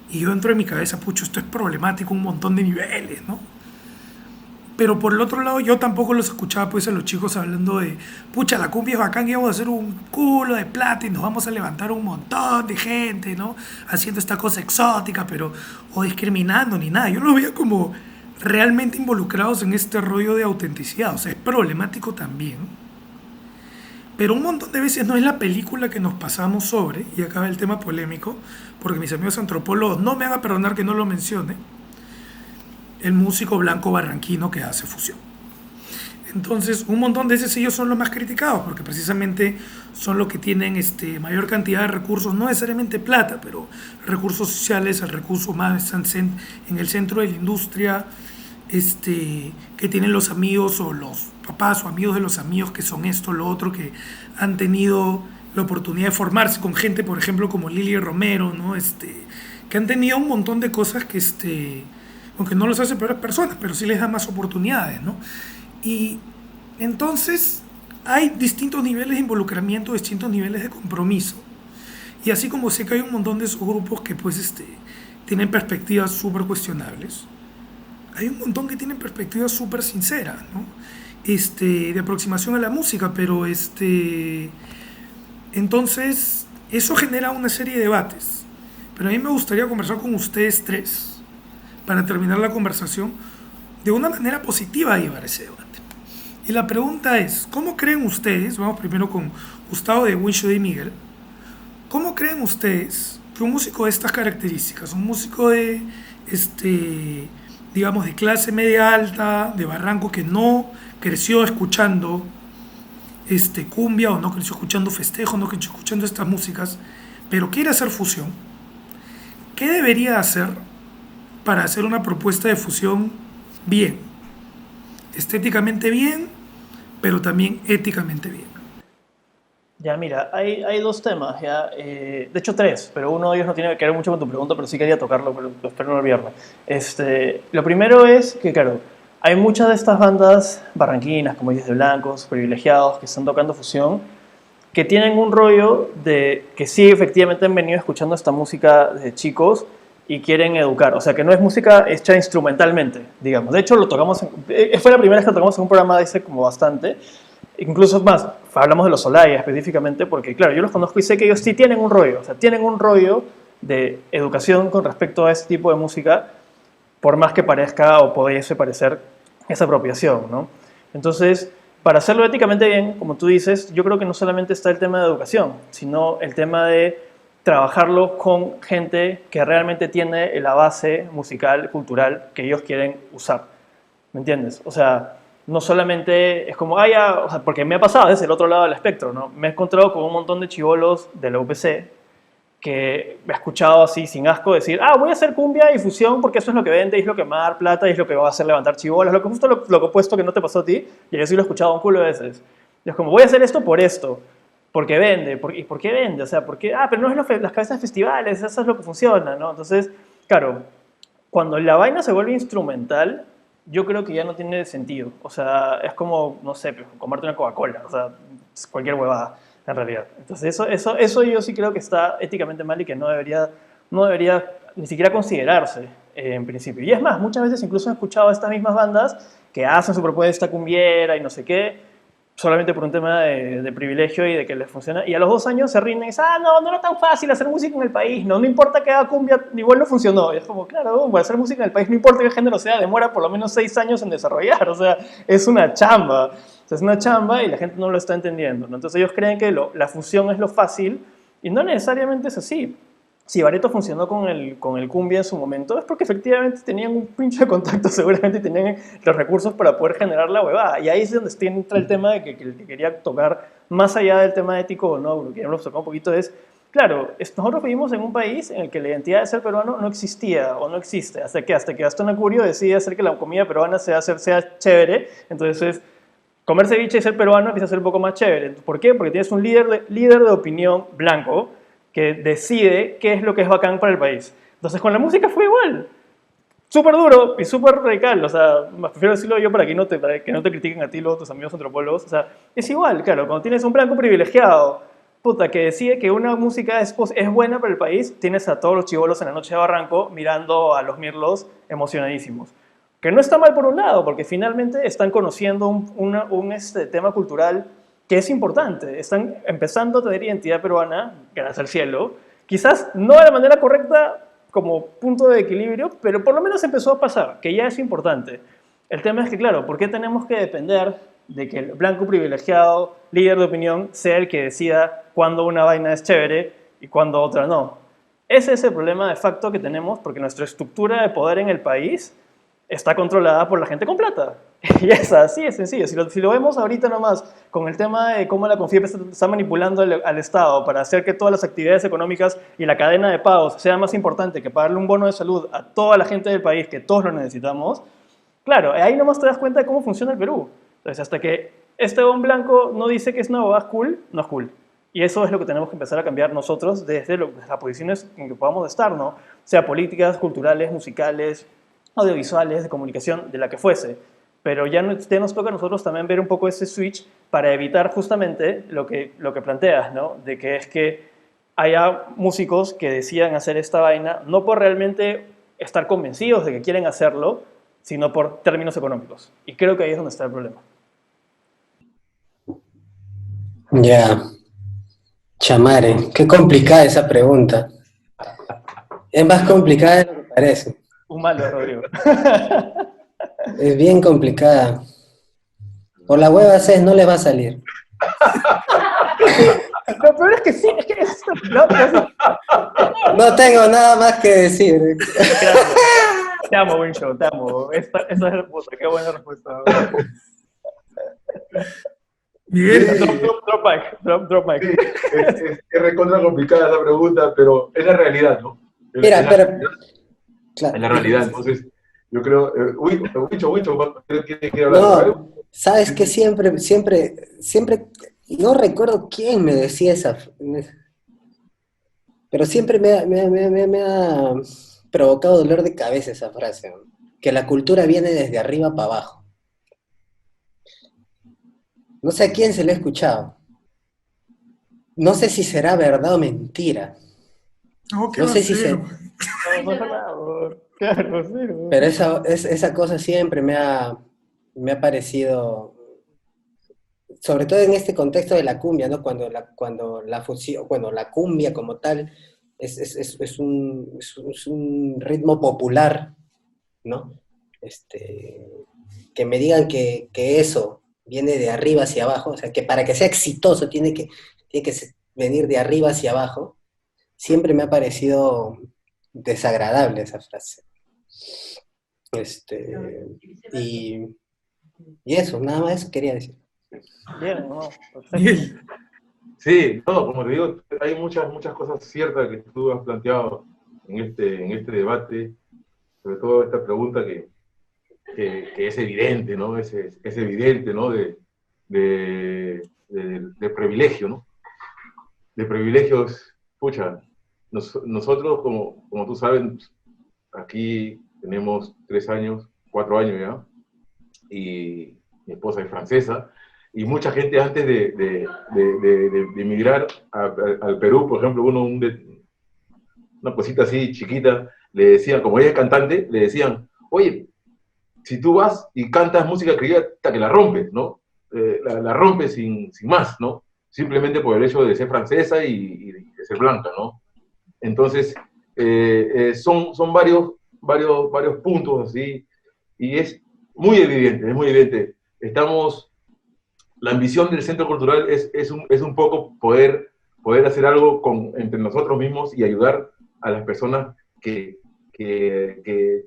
Y yo dentro de mi cabeza, pucho, esto es problemático, un montón de niveles, ¿no? Pero por el otro lado, yo tampoco los escuchaba pues a los chicos hablando de, pucha, la cumbia es bacán y vamos a hacer un culo de plata y nos vamos a levantar un montón de gente, ¿no? Haciendo esta cosa exótica, o discriminando ni nada. Yo los veía como realmente involucrados en este rollo de autenticidad. O sea, es problemático también. Pero un montón de veces no es la película que nos pasamos sobre, y acaba el tema polémico, porque mis amigos antropólogos no me van a perdonar que no lo mencione, el músico blanco barranquino que hace fusión. Entonces, un montón de veces ellos son los más criticados, porque precisamente son los que tienen mayor cantidad de recursos, no necesariamente plata, pero recursos sociales, el recurso más en el centro de la industria, que tienen los amigos o los papás o amigos de los amigos que son esto, lo otro, que han tenido la oportunidad de formarse con gente, por ejemplo, como Lili Romero, ¿no? que han tenido un montón de cosas que, aunque no los hace peores personas, pero sí les da más oportunidades, ¿no? Y entonces hay distintos niveles de involucramiento, distintos niveles de compromiso. Y así como sé que hay un montón de esos grupos que pues tienen perspectivas súper cuestionables, hay un montón que tienen perspectivas súper sinceras, ¿no? De aproximación a la música, pero entonces eso genera una serie de debates. Pero a mí me gustaría conversar con ustedes tres para terminar la conversación de una manera positiva, llevar ese debate. Y la pregunta es, ¿cómo creen ustedes, vamos primero con Gustavo de Wincho y Miguel, ¿cómo creen ustedes que un músico de estas características, un músico de, digamos, de clase media alta, de Barranco, que no creció escuchando cumbia, o no creció escuchando festejo, no creció escuchando estas músicas, pero quiere hacer fusión, ¿qué debería hacer para hacer una propuesta de fusión bien? Estéticamente bien, pero también éticamente bien. Ya, mira, hay dos temas, ya, de hecho tres, pero uno de ellos no tiene que ver mucho con tu pregunta, pero sí quería tocarlo, pero espero no olvidarme. Lo primero es que, claro, hay muchas de estas bandas barranquinas, como dices, de blancos, privilegiados, que están tocando fusión, que tienen un rollo de que sí, efectivamente han venido escuchando esta música de chicos y quieren educar, o sea, que no es música hecha instrumentalmente, digamos. De hecho, lo tocamos, fue la primera vez que lo tocamos en un programa de ese como bastante. Incluso más, hablamos de los Olaya específicamente, porque claro, yo los conozco y sé que ellos sí tienen un rollo, o sea, tienen un rollo de educación con respecto a este tipo de música, por más que parezca o pudiese parecer esa apropiación, ¿no? Entonces, para hacerlo éticamente bien, como tú dices, yo creo que no solamente está el tema de educación, sino el tema de trabajarlo con gente que realmente tiene la base musical, cultural que ellos quieren usar, ¿me entiendes? O sea, no solamente es como, o sea, porque me ha pasado desde el otro lado del espectro, ¿no? Me he encontrado con un montón de chibolos de la UPC que me he escuchado así sin asco decir, voy a hacer cumbia y fusión porque eso es lo que vende, y es lo que me va a dar plata, y es lo que va a hacer levantar chibolas, justo lo opuesto que no te pasó a ti, y yo sí lo he escuchado un culo de veces. Y es como, voy a hacer esto por esto, porque vende, ¿y por qué vende? O sea, porque, pero no es las cabezas de festivales, eso es lo que funciona, ¿no? Entonces, claro, cuando la vaina se vuelve instrumental, yo creo que ya no tiene sentido. O sea, es como, no sé, comerte una Coca-Cola. O sea, es cualquier huevada, en realidad. Entonces, eso yo sí creo que está éticamente mal y que no debería ni siquiera considerarse en principio. Y es más, muchas veces incluso he escuchado a estas mismas bandas que hacen su propuesta cumbiera y no sé qué, solamente por un tema de privilegio y de que les funciona. Y a los 2 años se rinden y dicen, no era tan fácil hacer música en el país, no importa que haga cumbia, igual no funcionó. Y es como, claro, para hacer música en el país, no importa qué género sea, demora por lo menos 6 años en desarrollar. O sea, es una chamba. O sea, es una chamba y la gente no lo está entendiendo, ¿no? Entonces ellos creen que la fusión es lo fácil y no necesariamente es así. Si Bareto funcionó con el cumbia en su momento, es porque efectivamente tenían un pinche de contacto, seguramente tenían los recursos para poder generar la huevada. Y ahí es donde entra el tema de que quería tocar, más allá del tema ético o no, que ya lo tocó un poquito, es, claro, nosotros vivimos en un país en el que la identidad de ser peruano no existía o no existe, hasta que Gastón Acurio decide hacer que la comida peruana sea chévere. Entonces, comer ceviche y ser peruano empieza a ser un poco más chévere. ¿Por qué? Porque tienes un líder de opinión blanco que decide qué es lo que es bacán para el país. Entonces, con la música fue igual. Súper duro y súper radical. O sea, prefiero decirlo yo para que no te critiquen a ti luego tus amigos antropólogos. O sea, es igual, claro. Cuando tienes un blanco privilegiado, que decide que una música es buena para el país, tienes a todos los chibolos en la noche de Barranco mirando a los mirlos emocionadísimos. Que no está mal por un lado, porque finalmente están conociendo un tema cultural que es importante. Están empezando a tener identidad peruana, gracias al cielo, quizás no de la manera correcta como punto de equilibrio, pero por lo menos empezó a pasar, que ya es importante. El tema es que, claro, ¿por qué tenemos que depender de que el blanco privilegiado, líder de opinión, sea el que decida cuándo una vaina es chévere y cuándo otra no? Ese es el problema de facto que tenemos, porque nuestra estructura de poder en el país está controlada por la gente con plata. Y es así, es sencillo. Si lo vemos ahorita nomás con el tema de cómo la CONFIEP está manipulando al Estado para hacer que todas las actividades económicas y la cadena de pagos sea más importante que pagarle un bono de salud a toda la gente del país, que todos lo necesitamos, claro, ahí nomás te das cuenta de cómo funciona el Perú. Entonces, hasta que este don blanco no dice que es nuevo, es cool, no es cool. Y eso es lo que tenemos que empezar a cambiar nosotros desde las posiciones en que podamos estar, ¿no? Sea políticas, culturales, musicales, audiovisuales, de comunicación, de la que fuese. Pero ya nos toca a nosotros también ver un poco ese switch para evitar justamente lo que planteas, ¿no? De que es que haya músicos que decidan hacer esta vaina no por realmente estar convencidos de que quieren hacerlo, sino por términos económicos. Y creo que ahí es donde está el problema. Ya, chamare, qué complicada esa pregunta. Es más complicada de lo que parece. Un malo, Rodrigo. Es bien complicada. Por la hueva C no le va a salir. Lo peor es que sí, es que esto... No tengo nada más que decir. Gracias. Te amo, Winshow, te amo. Esa es hermosa, qué buena respuesta. Miguel, Drop mic. Sí, es recontra complicada esa pregunta, pero es la realidad, ¿no? Mira, pero... Es la realidad, entonces yo creo... Wicho, ¿quiere hablar? No, sabes que siempre, no recuerdo quién me decía esa, pero siempre me ha provocado dolor de cabeza esa frase, ¿no? Que la cultura viene desde arriba para abajo. No sé a quién se lo he escuchado. No sé si será verdad o mentira. no, ¿qué No va a sé si ser? Claro, sí. Pero esa cosa siempre me ha parecido, sobre todo en este contexto de la cumbia, ¿no? Cuando la fusión, bueno, la cumbia como tal es un ritmo popular, ¿no? Que me digan que eso viene de arriba hacia abajo, o sea, que para que sea exitoso tiene que venir de arriba hacia abajo, siempre me ha parecido desagradable esa frase. Y eso, nada más eso quería decir. Bien, no, perfecto. Miguel, Sí, no, como te digo, hay muchas cosas ciertas que tú has planteado en este debate, sobre todo esta pregunta que es evidente, ¿no? Es evidente, ¿no? De privilegio, ¿no? De privilegios, pucha, nosotros, como tú sabes, aquí tenemos 3 años, 4 años ya, y mi esposa es francesa, y mucha gente antes de emigrar al Perú, por ejemplo, una cosita así chiquita, le decían, como ella es cantante, le decían, oye, si tú vas y cantas música criolla, hasta que la rompes, ¿no? La rompes sin más, ¿no? Simplemente por el hecho de ser francesa y de ser blanca, ¿no? Entonces, son varios puntos así, y es muy evidente. La ambición del Centro Cultural es un poco poder hacer algo entre nosotros mismos y ayudar a las personas que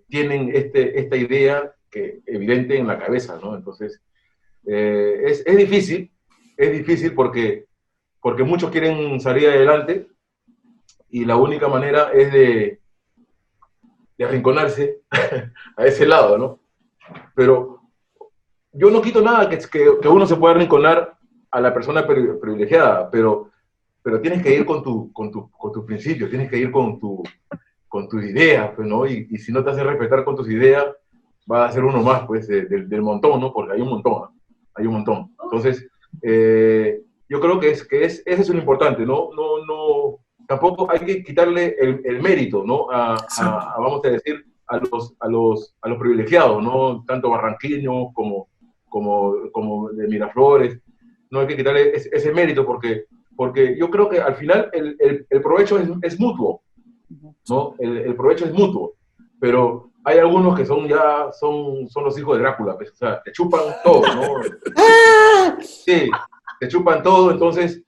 tienen esta idea evidente en la cabeza, ¿no? Entonces, es difícil porque muchos quieren salir adelante y la única manera es de arrinconarse a ese lado, ¿no? Pero yo no quito nada que uno se pueda arrinconar a la persona privilegiada, pero tienes que ir con tus principios, tienes que ir con tus ideas, pues, ¿no? Y si no te haces respetar con tus ideas, vas a ser uno más, pues, del montón, ¿no? Porque hay un montón, Entonces, yo creo que eso es lo importante, ¿no? Tampoco hay que quitarle el mérito, ¿no? Vamos a decir, a los privilegiados, ¿no? Tanto barranqueños como de Miraflores. No hay que quitarle ese mérito porque yo creo que al final el provecho es mutuo, ¿no? El provecho es mutuo, pero hay algunos que son los hijos de Drácula, pues, o sea, te chupan todo, ¿no? Sí, te chupan todo, entonces,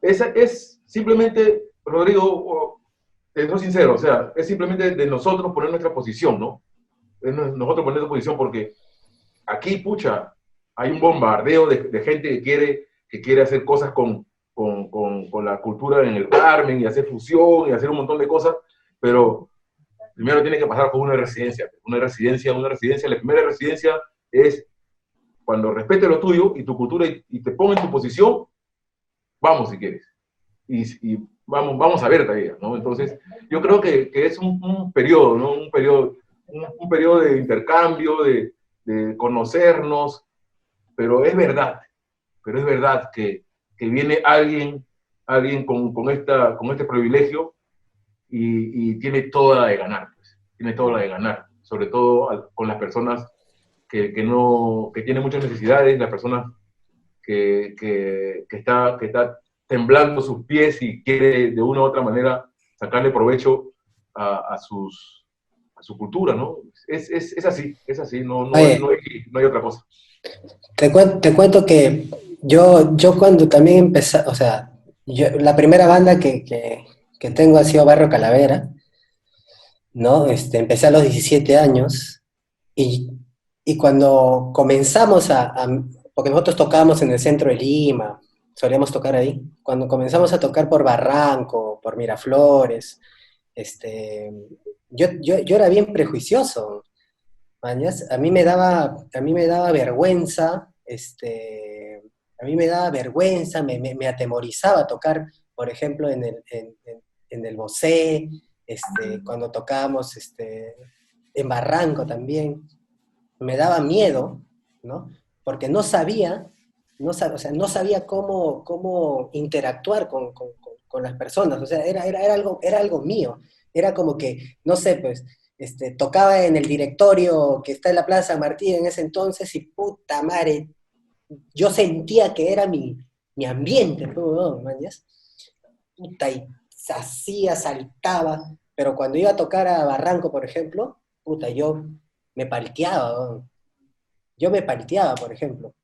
esa es simplemente, Rodrigo, te soy sincero, o sea, es simplemente de nosotros poner nuestra posición, ¿no? Es nosotros poner nuestra posición porque aquí, pucha, hay un bombardeo de gente que quiere hacer cosas con la cultura en el Carmen y hacer fusión y hacer un montón de cosas, pero primero tiene que pasar por una residencia. La primera residencia es cuando respete lo tuyo y tu cultura y te ponga en tu posición, vamos si quieres. y vamos a ver todavía, ¿no? Entonces, yo creo que es un periodo, ¿no? Un periodo de intercambio, de conocernos, pero es verdad, que viene alguien con este privilegio y tiene toda la de ganar, pues, tiene toda la de ganar, sobre todo con las personas que tienen muchas necesidades, las personas que está temblando sus pies y quiere de una u otra manera sacarle provecho a su cultura, ¿no? Es así, Oye, no hay otra cosa. te cuento que yo cuando también empecé, o sea, la primera banda que tengo ha sido Barrio Calavera, ¿no? Empecé a los 17 años y, y cuando comenzamos porque nosotros tocábamos en el centro de Lima, solíamos tocar ahí, cuando comenzamos a tocar por Barranco, por Miraflores, este, yo era bien prejuicioso, mañas. A mí me daba vergüenza, a mí me daba vergüenza, me atemorizaba tocar, por ejemplo, en el Bosé, cuando tocábamos en Barranco también, me daba miedo, ¿no? Porque o sea, no sabía cómo interactuar con las personas, o sea, era algo mío, era como que, no sé, pues, tocaba en el directorio que está en la Plaza San Martín en ese entonces y puta madre, yo sentía que era mi ambiente, ¿no? ¿Mañas? Puta, y hacía, saltaba, pero cuando iba a tocar a Barranco, por ejemplo, puta, me palteaba, ¿no? Yo me palteaba, por ejemplo,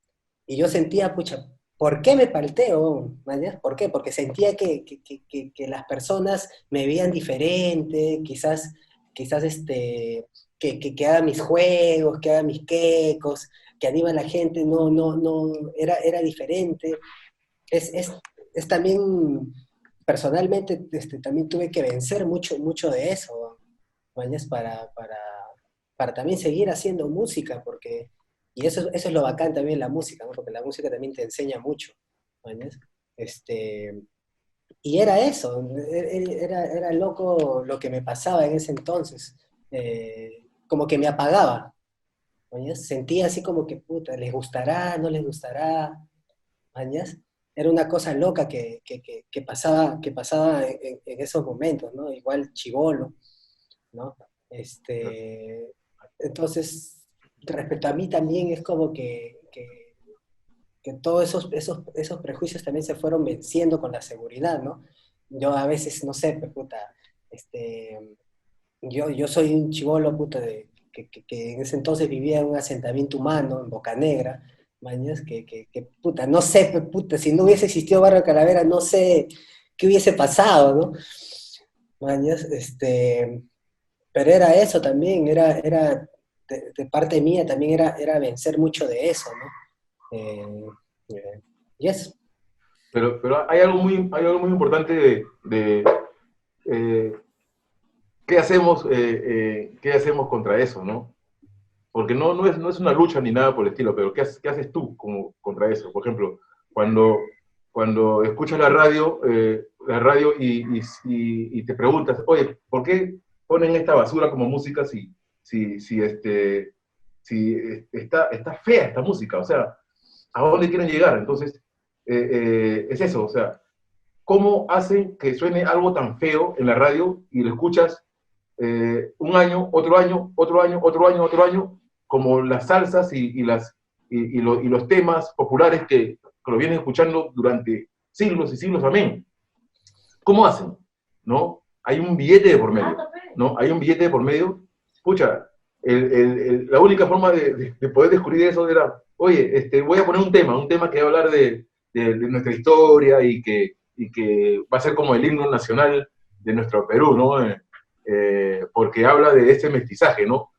y yo sentía, pucha, ¿por qué me palteo? ¿Mañas? ¿Por qué? Porque sentía que las personas me veían diferente, quizás que haga mis juegos, que haga mis quecos, que anima a la gente, no, era diferente. Es, es también, personalmente, también tuve que vencer mucho de eso, mañas, para también seguir haciendo música, porque, y eso es lo bacán también de la música, ¿no? Porque la música también te enseña mucho, mañas. Y era eso, era loco lo que me pasaba en ese entonces, como que me apagaba, mañas. Sentía así como que, puta, ¿les gustará, no les gustará? Mañas. Era una cosa loca que pasaba en esos momentos, ¿no? Igual chivolo, ¿no? Este, entonces, respecto a mí también es como que todos esos prejuicios también se fueron venciendo con la seguridad, ¿no? Yo a veces, no sé, pues, puta, este, yo soy un chivolo, puta, que en ese entonces vivía en un asentamiento humano, en Boca Negra, mañas, puta, no sé, pues, puta, si no hubiese existido Barrio Calavera, no sé qué hubiese pasado, ¿no? Mañas, pero era eso también, de parte mía también era vencer mucho de eso, ¿no? Y eso. Pero hay algo muy importante eh, qué hacemos contra eso, ¿no? Porque no es una lucha ni nada por el estilo, pero qué haces tú como contra eso? Por ejemplo, cuando escuchas la radio y te preguntas, oye, ¿por qué ponen esta basura como música si está fea esta música? O sea, ¿a dónde quieren llegar? Entonces, es eso, o sea, ¿cómo hacen que suene algo tan feo en la radio y lo escuchas un año, otro año, otro año, otro año, otro año, como las salsas y los temas populares que lo vienen escuchando durante siglos y siglos, amén? ¿Cómo hacen? ¿No? Hay un billete de por medio, ¿no? Hay un billete de por medio. Pucha, la única forma de poder descubrir eso era, oye, voy a poner un tema que va a hablar de nuestra historia y que va a ser como el himno nacional de nuestro Perú, ¿no? Porque habla de este mestizaje, ¿no?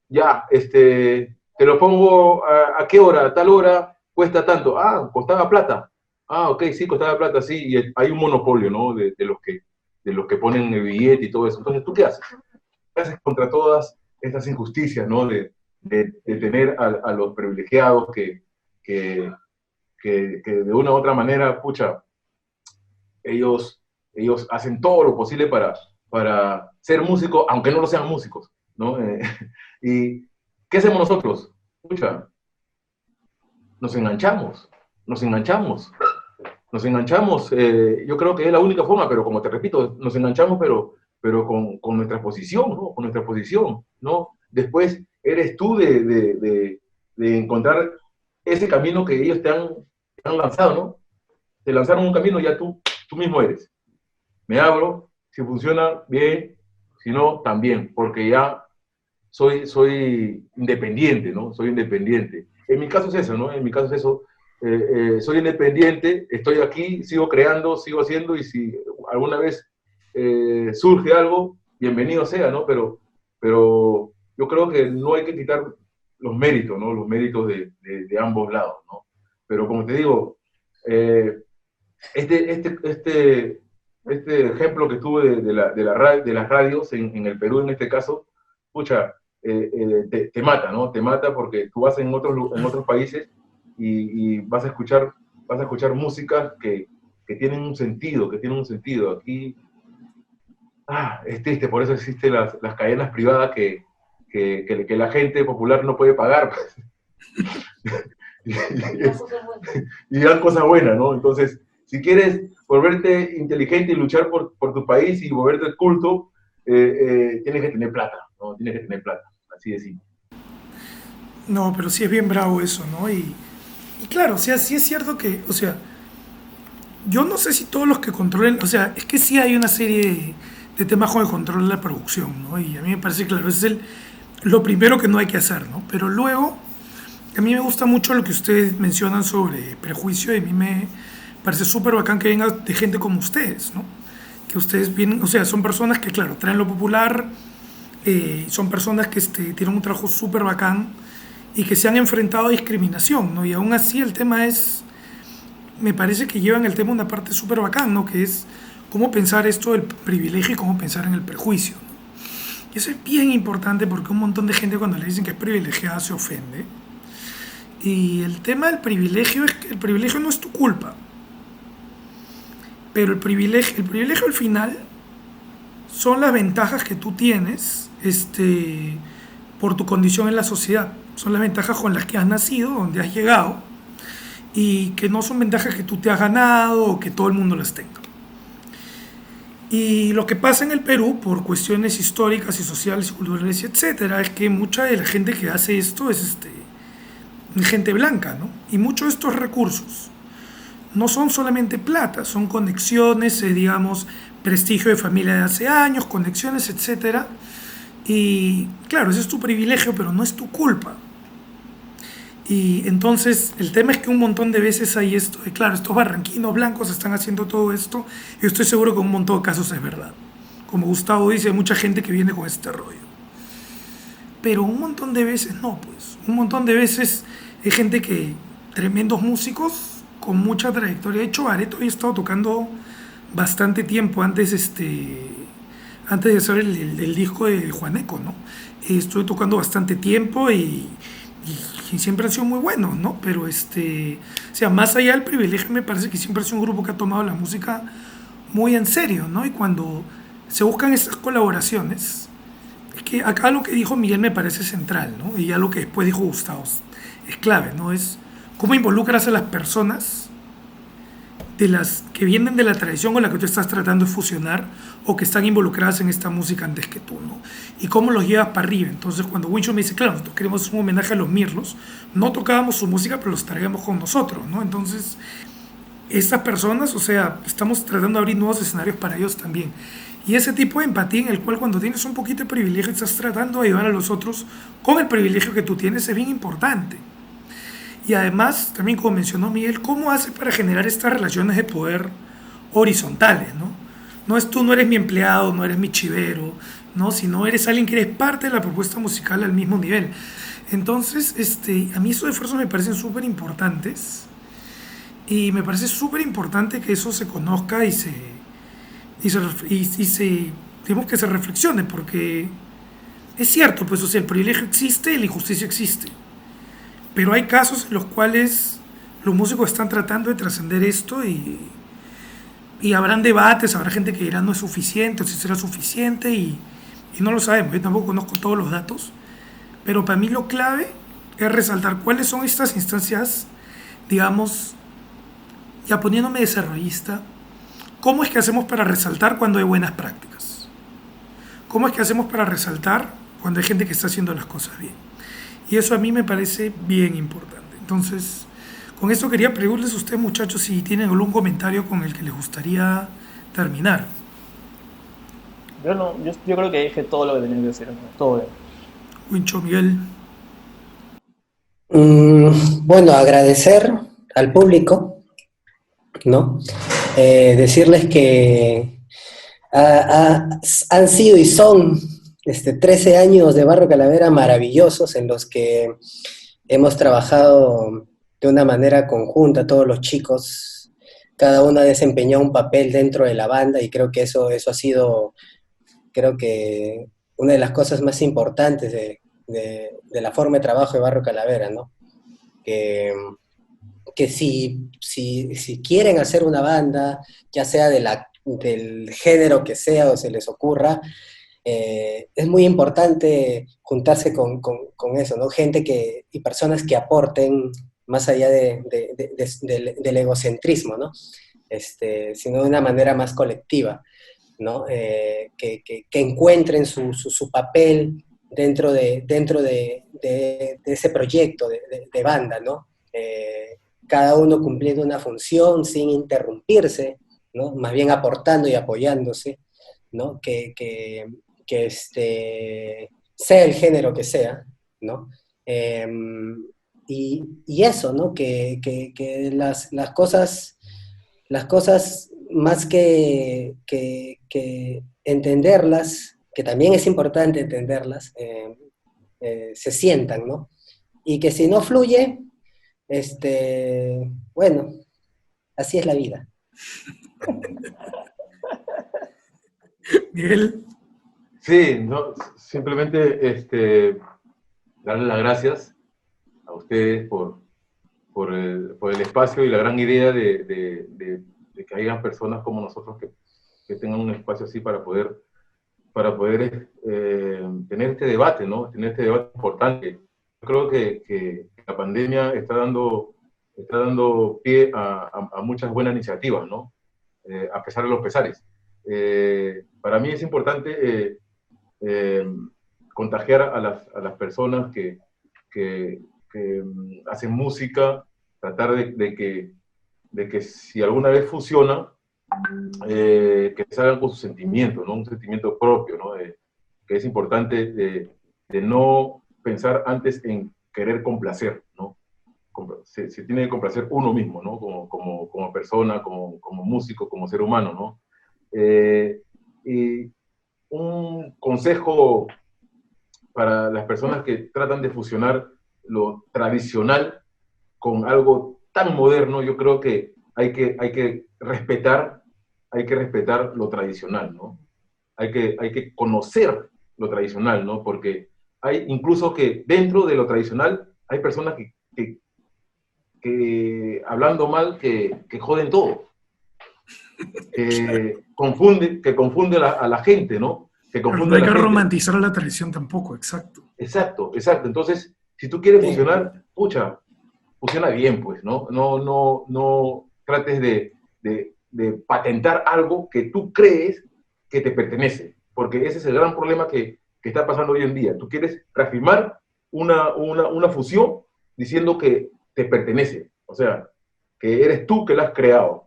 Ya, te lo pongo a qué hora, a tal hora, cuesta tanto. Ah, costaba plata. Ah, ok, sí, costaba plata, sí, y hay un monopolio, ¿no? De los que ponen el billete y todo eso. Entonces, ¿tú qué haces? ¿Qué haces contra todas estas injusticias, ¿no? De tener a los privilegiados que de una u otra manera, pucha, ellos hacen todo lo posible para ser músicos, aunque no lo sean músicos, ¿no? ¿Y qué hacemos nosotros? Escucha, nos enganchamos, nos enganchamos, nos enganchamos. Yo creo que es la única forma, pero como te repito, nos enganchamos, pero con nuestra posición, ¿no? Con nuestra posición, ¿no? Después eres tú de encontrar ese camino que ellos te han lanzado, ¿no? Te lanzaron un camino, ya tú mismo eres. Me abro, si funciona, bien, si no, también, porque ya soy independiente, ¿no? Soy independiente. En mi caso es eso, ¿no? En mi caso es eso. Soy independiente, estoy aquí, sigo creando, sigo haciendo, y si alguna vez surge algo, bienvenido sea, ¿no? Pero yo creo que no hay que quitar los méritos, ¿no? Los méritos de ambos lados, ¿no? Pero como te digo, este ejemplo que tuve de las radios en el Perú, en este caso, pucha, te mata, ¿no? Te mata porque tú vas en otros países y vas a escuchar música que tienen un sentido, Aquí es triste, por eso existen las cadenas privadas que la gente popular no puede pagar. Y dan cosas buenas, ¿no? Entonces, si quieres volverte inteligente y luchar por tu país y volverte culto, tienes que tener plata, ¿no? Tienes que tener plata, así de simple. No, pero sí es bien bravo eso, ¿no? Y claro, o sea, sí es cierto que, o sea, yo no sé si todos los que controlen, o sea, es que sí hay una serie de temas con el control de la producción, ¿no? Y a mí me parece, claro, ese es lo primero que no hay que hacer, ¿no? Pero luego, a mí me gusta mucho lo que ustedes mencionan sobre prejuicio, y a mí me parece súper bacán que venga de gente como ustedes, ¿no? Que ustedes vienen, o sea, son personas que, claro, traen lo popular, son personas que tienen un trabajo súper bacán y que se han enfrentado a discriminación, ¿no? Y aún así el tema es, me parece que llevan el tema a una parte súper bacán, ¿no? Que es cómo pensar esto del privilegio y cómo pensar en el prejuicio, ¿no? Y eso es bien importante porque un montón de gente cuando le dicen que es privilegiada se ofende. Y el tema del privilegio es que el privilegio no es tu culpa. Pero el privilegio al final son las ventajas que tú tienes por tu condición en la sociedad. Son las ventajas con las que has nacido, donde has llegado, y que no son ventajas que tú te has ganado o que todo el mundo las tenga. Y lo que pasa en el Perú, por cuestiones históricas y sociales y culturales, etcétera, es que mucha de la gente que hace esto es gente blanca, ¿no? Y muchos de estos recursos no son solamente plata, son conexiones, digamos, prestigio de familia de hace años, conexiones, etcétera. Y claro, ese es tu privilegio, pero no es tu culpa. Y entonces el tema es que un montón de veces hay esto, y claro, estos barranquinos blancos están haciendo todo esto, y estoy seguro que en un montón de casos es verdad. Como Gustavo dice, hay mucha gente que viene con este rollo. Pero un montón de veces no, pues. Un montón de veces hay gente que, tremendos músicos, con mucha trayectoria. De hecho, Bareto había estado tocando bastante tiempo antes de hacer el disco de Juaneco, ¿no? Estuve tocando bastante tiempo y siempre han sido muy buenos, ¿no? Pero o sea, más allá del privilegio, me parece que siempre ha sido un grupo que ha tomado la música muy en serio, ¿no? Y cuando se buscan esas colaboraciones, es que acá lo que dijo Miguel me parece central, ¿no? Y ya lo que después dijo Gustavo es clave, ¿no? Es cómo involucras a las personas de las que vienen de la tradición con la que tú estás tratando de fusionar o que están involucradas en esta música antes que tú, ¿no? Y cómo los llevas para arriba. Entonces, cuando Wincho me dice, claro, nosotros queremos un homenaje a los Mirlos, no tocábamos su música, pero los traíamos con nosotros, ¿no? Entonces, estas personas, o sea, estamos tratando de abrir nuevos escenarios para ellos también. Y ese tipo de empatía en el cual cuando tienes un poquito de privilegio estás tratando de ayudar a los otros con el privilegio que tú tienes es bien importante. Y además, también como mencionó Miguel, ¿cómo hace para generar estas relaciones de poder horizontales, ¿no? No eres mi empleado, no eres mi chivero, ¿no? Sino eres alguien que eres parte de la propuesta musical al mismo nivel. Entonces, a mí esos esfuerzos me parecen súper importantes y me parece súper importante que eso se conozca y digamos que se reflexione, porque es cierto, pues, o sea, el privilegio existe y la injusticia existe. Pero hay casos en los cuales los músicos están tratando de trascender esto y y habrán debates, habrá gente que dirá no es suficiente o si será suficiente y no lo sabemos. Yo tampoco conozco todos los datos, pero para mí lo clave es resaltar cuáles son estas instancias, digamos, ya poniéndome desarrollista, ¿cómo es que hacemos para resaltar cuando hay buenas prácticas? ¿Cómo es que hacemos para resaltar cuando hay gente que está haciendo las cosas bien? Y eso a mí me parece bien importante. Entonces, con esto quería preguntarles a ustedes, muchachos, si tienen algún comentario con el que les gustaría terminar. Yo no, yo creo que dije todo lo que tenía que decir, ¿no? Todo bien. Wincho, Miguel. Bueno, agradecer al público, ¿no? Decirles que han sido y son 13 años de Barrio Calavera maravillosos en los que hemos trabajado de una manera conjunta, todos los chicos, cada uno ha desempeñado un papel dentro de la banda y creo que eso ha sido, creo que una de las cosas más importantes de la forma de trabajo de Barrio Calavera, ¿no? Que si quieren hacer una banda, ya sea del género que sea o se les ocurra, es muy importante juntarse con eso, ¿no? Gente y personas que aporten más allá del egocentrismo, ¿no? Sino de una manera más colectiva, ¿no? Que encuentren su papel dentro de ese proyecto de banda, ¿no? Cada uno cumpliendo una función sin interrumpirse, ¿no? Más bien aportando y apoyándose, ¿no? Sea el género que sea, ¿no? Y eso, ¿no? Que las cosas más que entenderlas, que también es importante entenderlas, se sientan, ¿no? Y que si no fluye, bueno, así es la vida. Miguel. Sí, no, simplemente darle las gracias a ustedes por el espacio y la gran idea de que haya personas como nosotros que tengan un espacio así para poder tener este debate, ¿no? Tener este debate importante. Yo creo que la pandemia está dando pie a muchas buenas iniciativas, ¿no? A pesar de los pesares. Para mí es importante contagiar a las personas que hacen música, tratar de que si alguna vez funciona, que salgan con su sentimiento, ¿no? Un sentimiento propio, ¿no? Que es importante de no pensar antes en querer complacer, ¿no? Se tiene que complacer uno mismo, ¿no? Como persona, como músico, como ser humano, ¿no? Y un consejo para las personas que tratan de fusionar lo tradicional con algo tan moderno, yo creo que hay que respetar lo tradicional, ¿no? Hay que conocer lo tradicional, ¿no? Porque hay incluso que dentro de lo tradicional hay personas que hablando mal, que joden todo. Que confunde a la gente, ¿no? Que Claro, confunde no a hay la que gente. romantizar la tradición tampoco, exacto. Exacto. Entonces, si tú quieres funcionar, pucha, funciona bien, pues, ¿no? No trates de patentar algo que tú crees que te pertenece, porque ese es el gran problema que está pasando hoy en día. Tú quieres reafirmar una fusión diciendo que te pertenece, o sea, que eres tú que la has creado,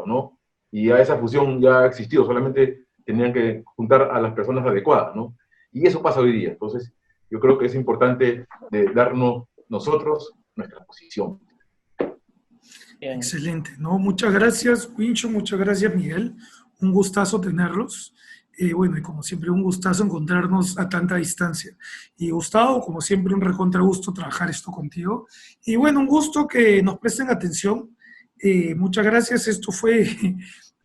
¿no? Y ya esa fusión ya ha existido, solamente tenían que juntar a las personas adecuadas, ¿no? Y eso pasa hoy día. Entonces, yo creo que es importante de darnos nosotros nuestra posición. Bien. Excelente, ¿no? Muchas gracias, Wincho, muchas gracias, Miguel. Un gustazo tenerlos. Bueno, y como siempre, un gustazo encontrarnos a tanta distancia. Y Gustavo, como siempre, un recontra gusto trabajar esto contigo. Y bueno, un gusto que nos presten atención. Muchas gracias. Esto fue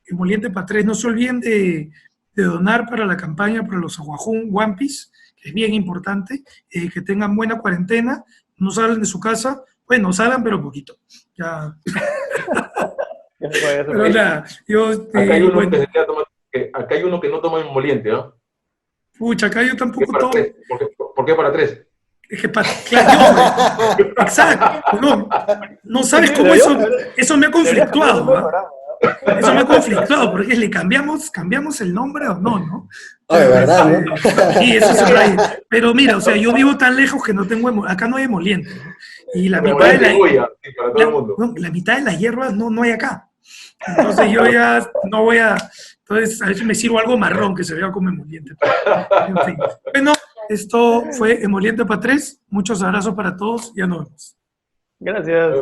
Emoliente Patrés. No se olviden de donar para la campaña para los Aguajún One Piece, que es bien importante. Que tengan buena cuarentena, no salgan de su casa. Bueno, salgan, pero poquito. Ya. Ya se fue, ya se Pero fue. nada, yo, Acá hay uno bueno, que se queda tomando- acá hay uno que no toma emoliente, ¿ah? pucha, acá yo ¿Por qué tampoco para tomo. tres? ¿Por qué para tres? Es que claro, yo, exacto, no sabes cómo eso me ha Deberías cambiar el conflictuado, ¿ah? programa. Eso me ha conflictuado, porque le cambiamos el nombre o no, ¿no? Oye, Pero, ¿verdad, no? sí, eso es verdad. Pero mira, o sea, yo vivo tan lejos que no tengo, acá no hay emoliente, ¿no? Y la mitad de Emoliente y Goya, sí, para todo el mundo. la mitad de las hierbas no hay acá. Entonces yo ya no voy a, entonces a veces me sirvo algo marrón que se vea como emoliente. En fin. Bueno, esto fue Emoliente para tres. Muchos abrazos para todos. Ya nos vemos. Gracias.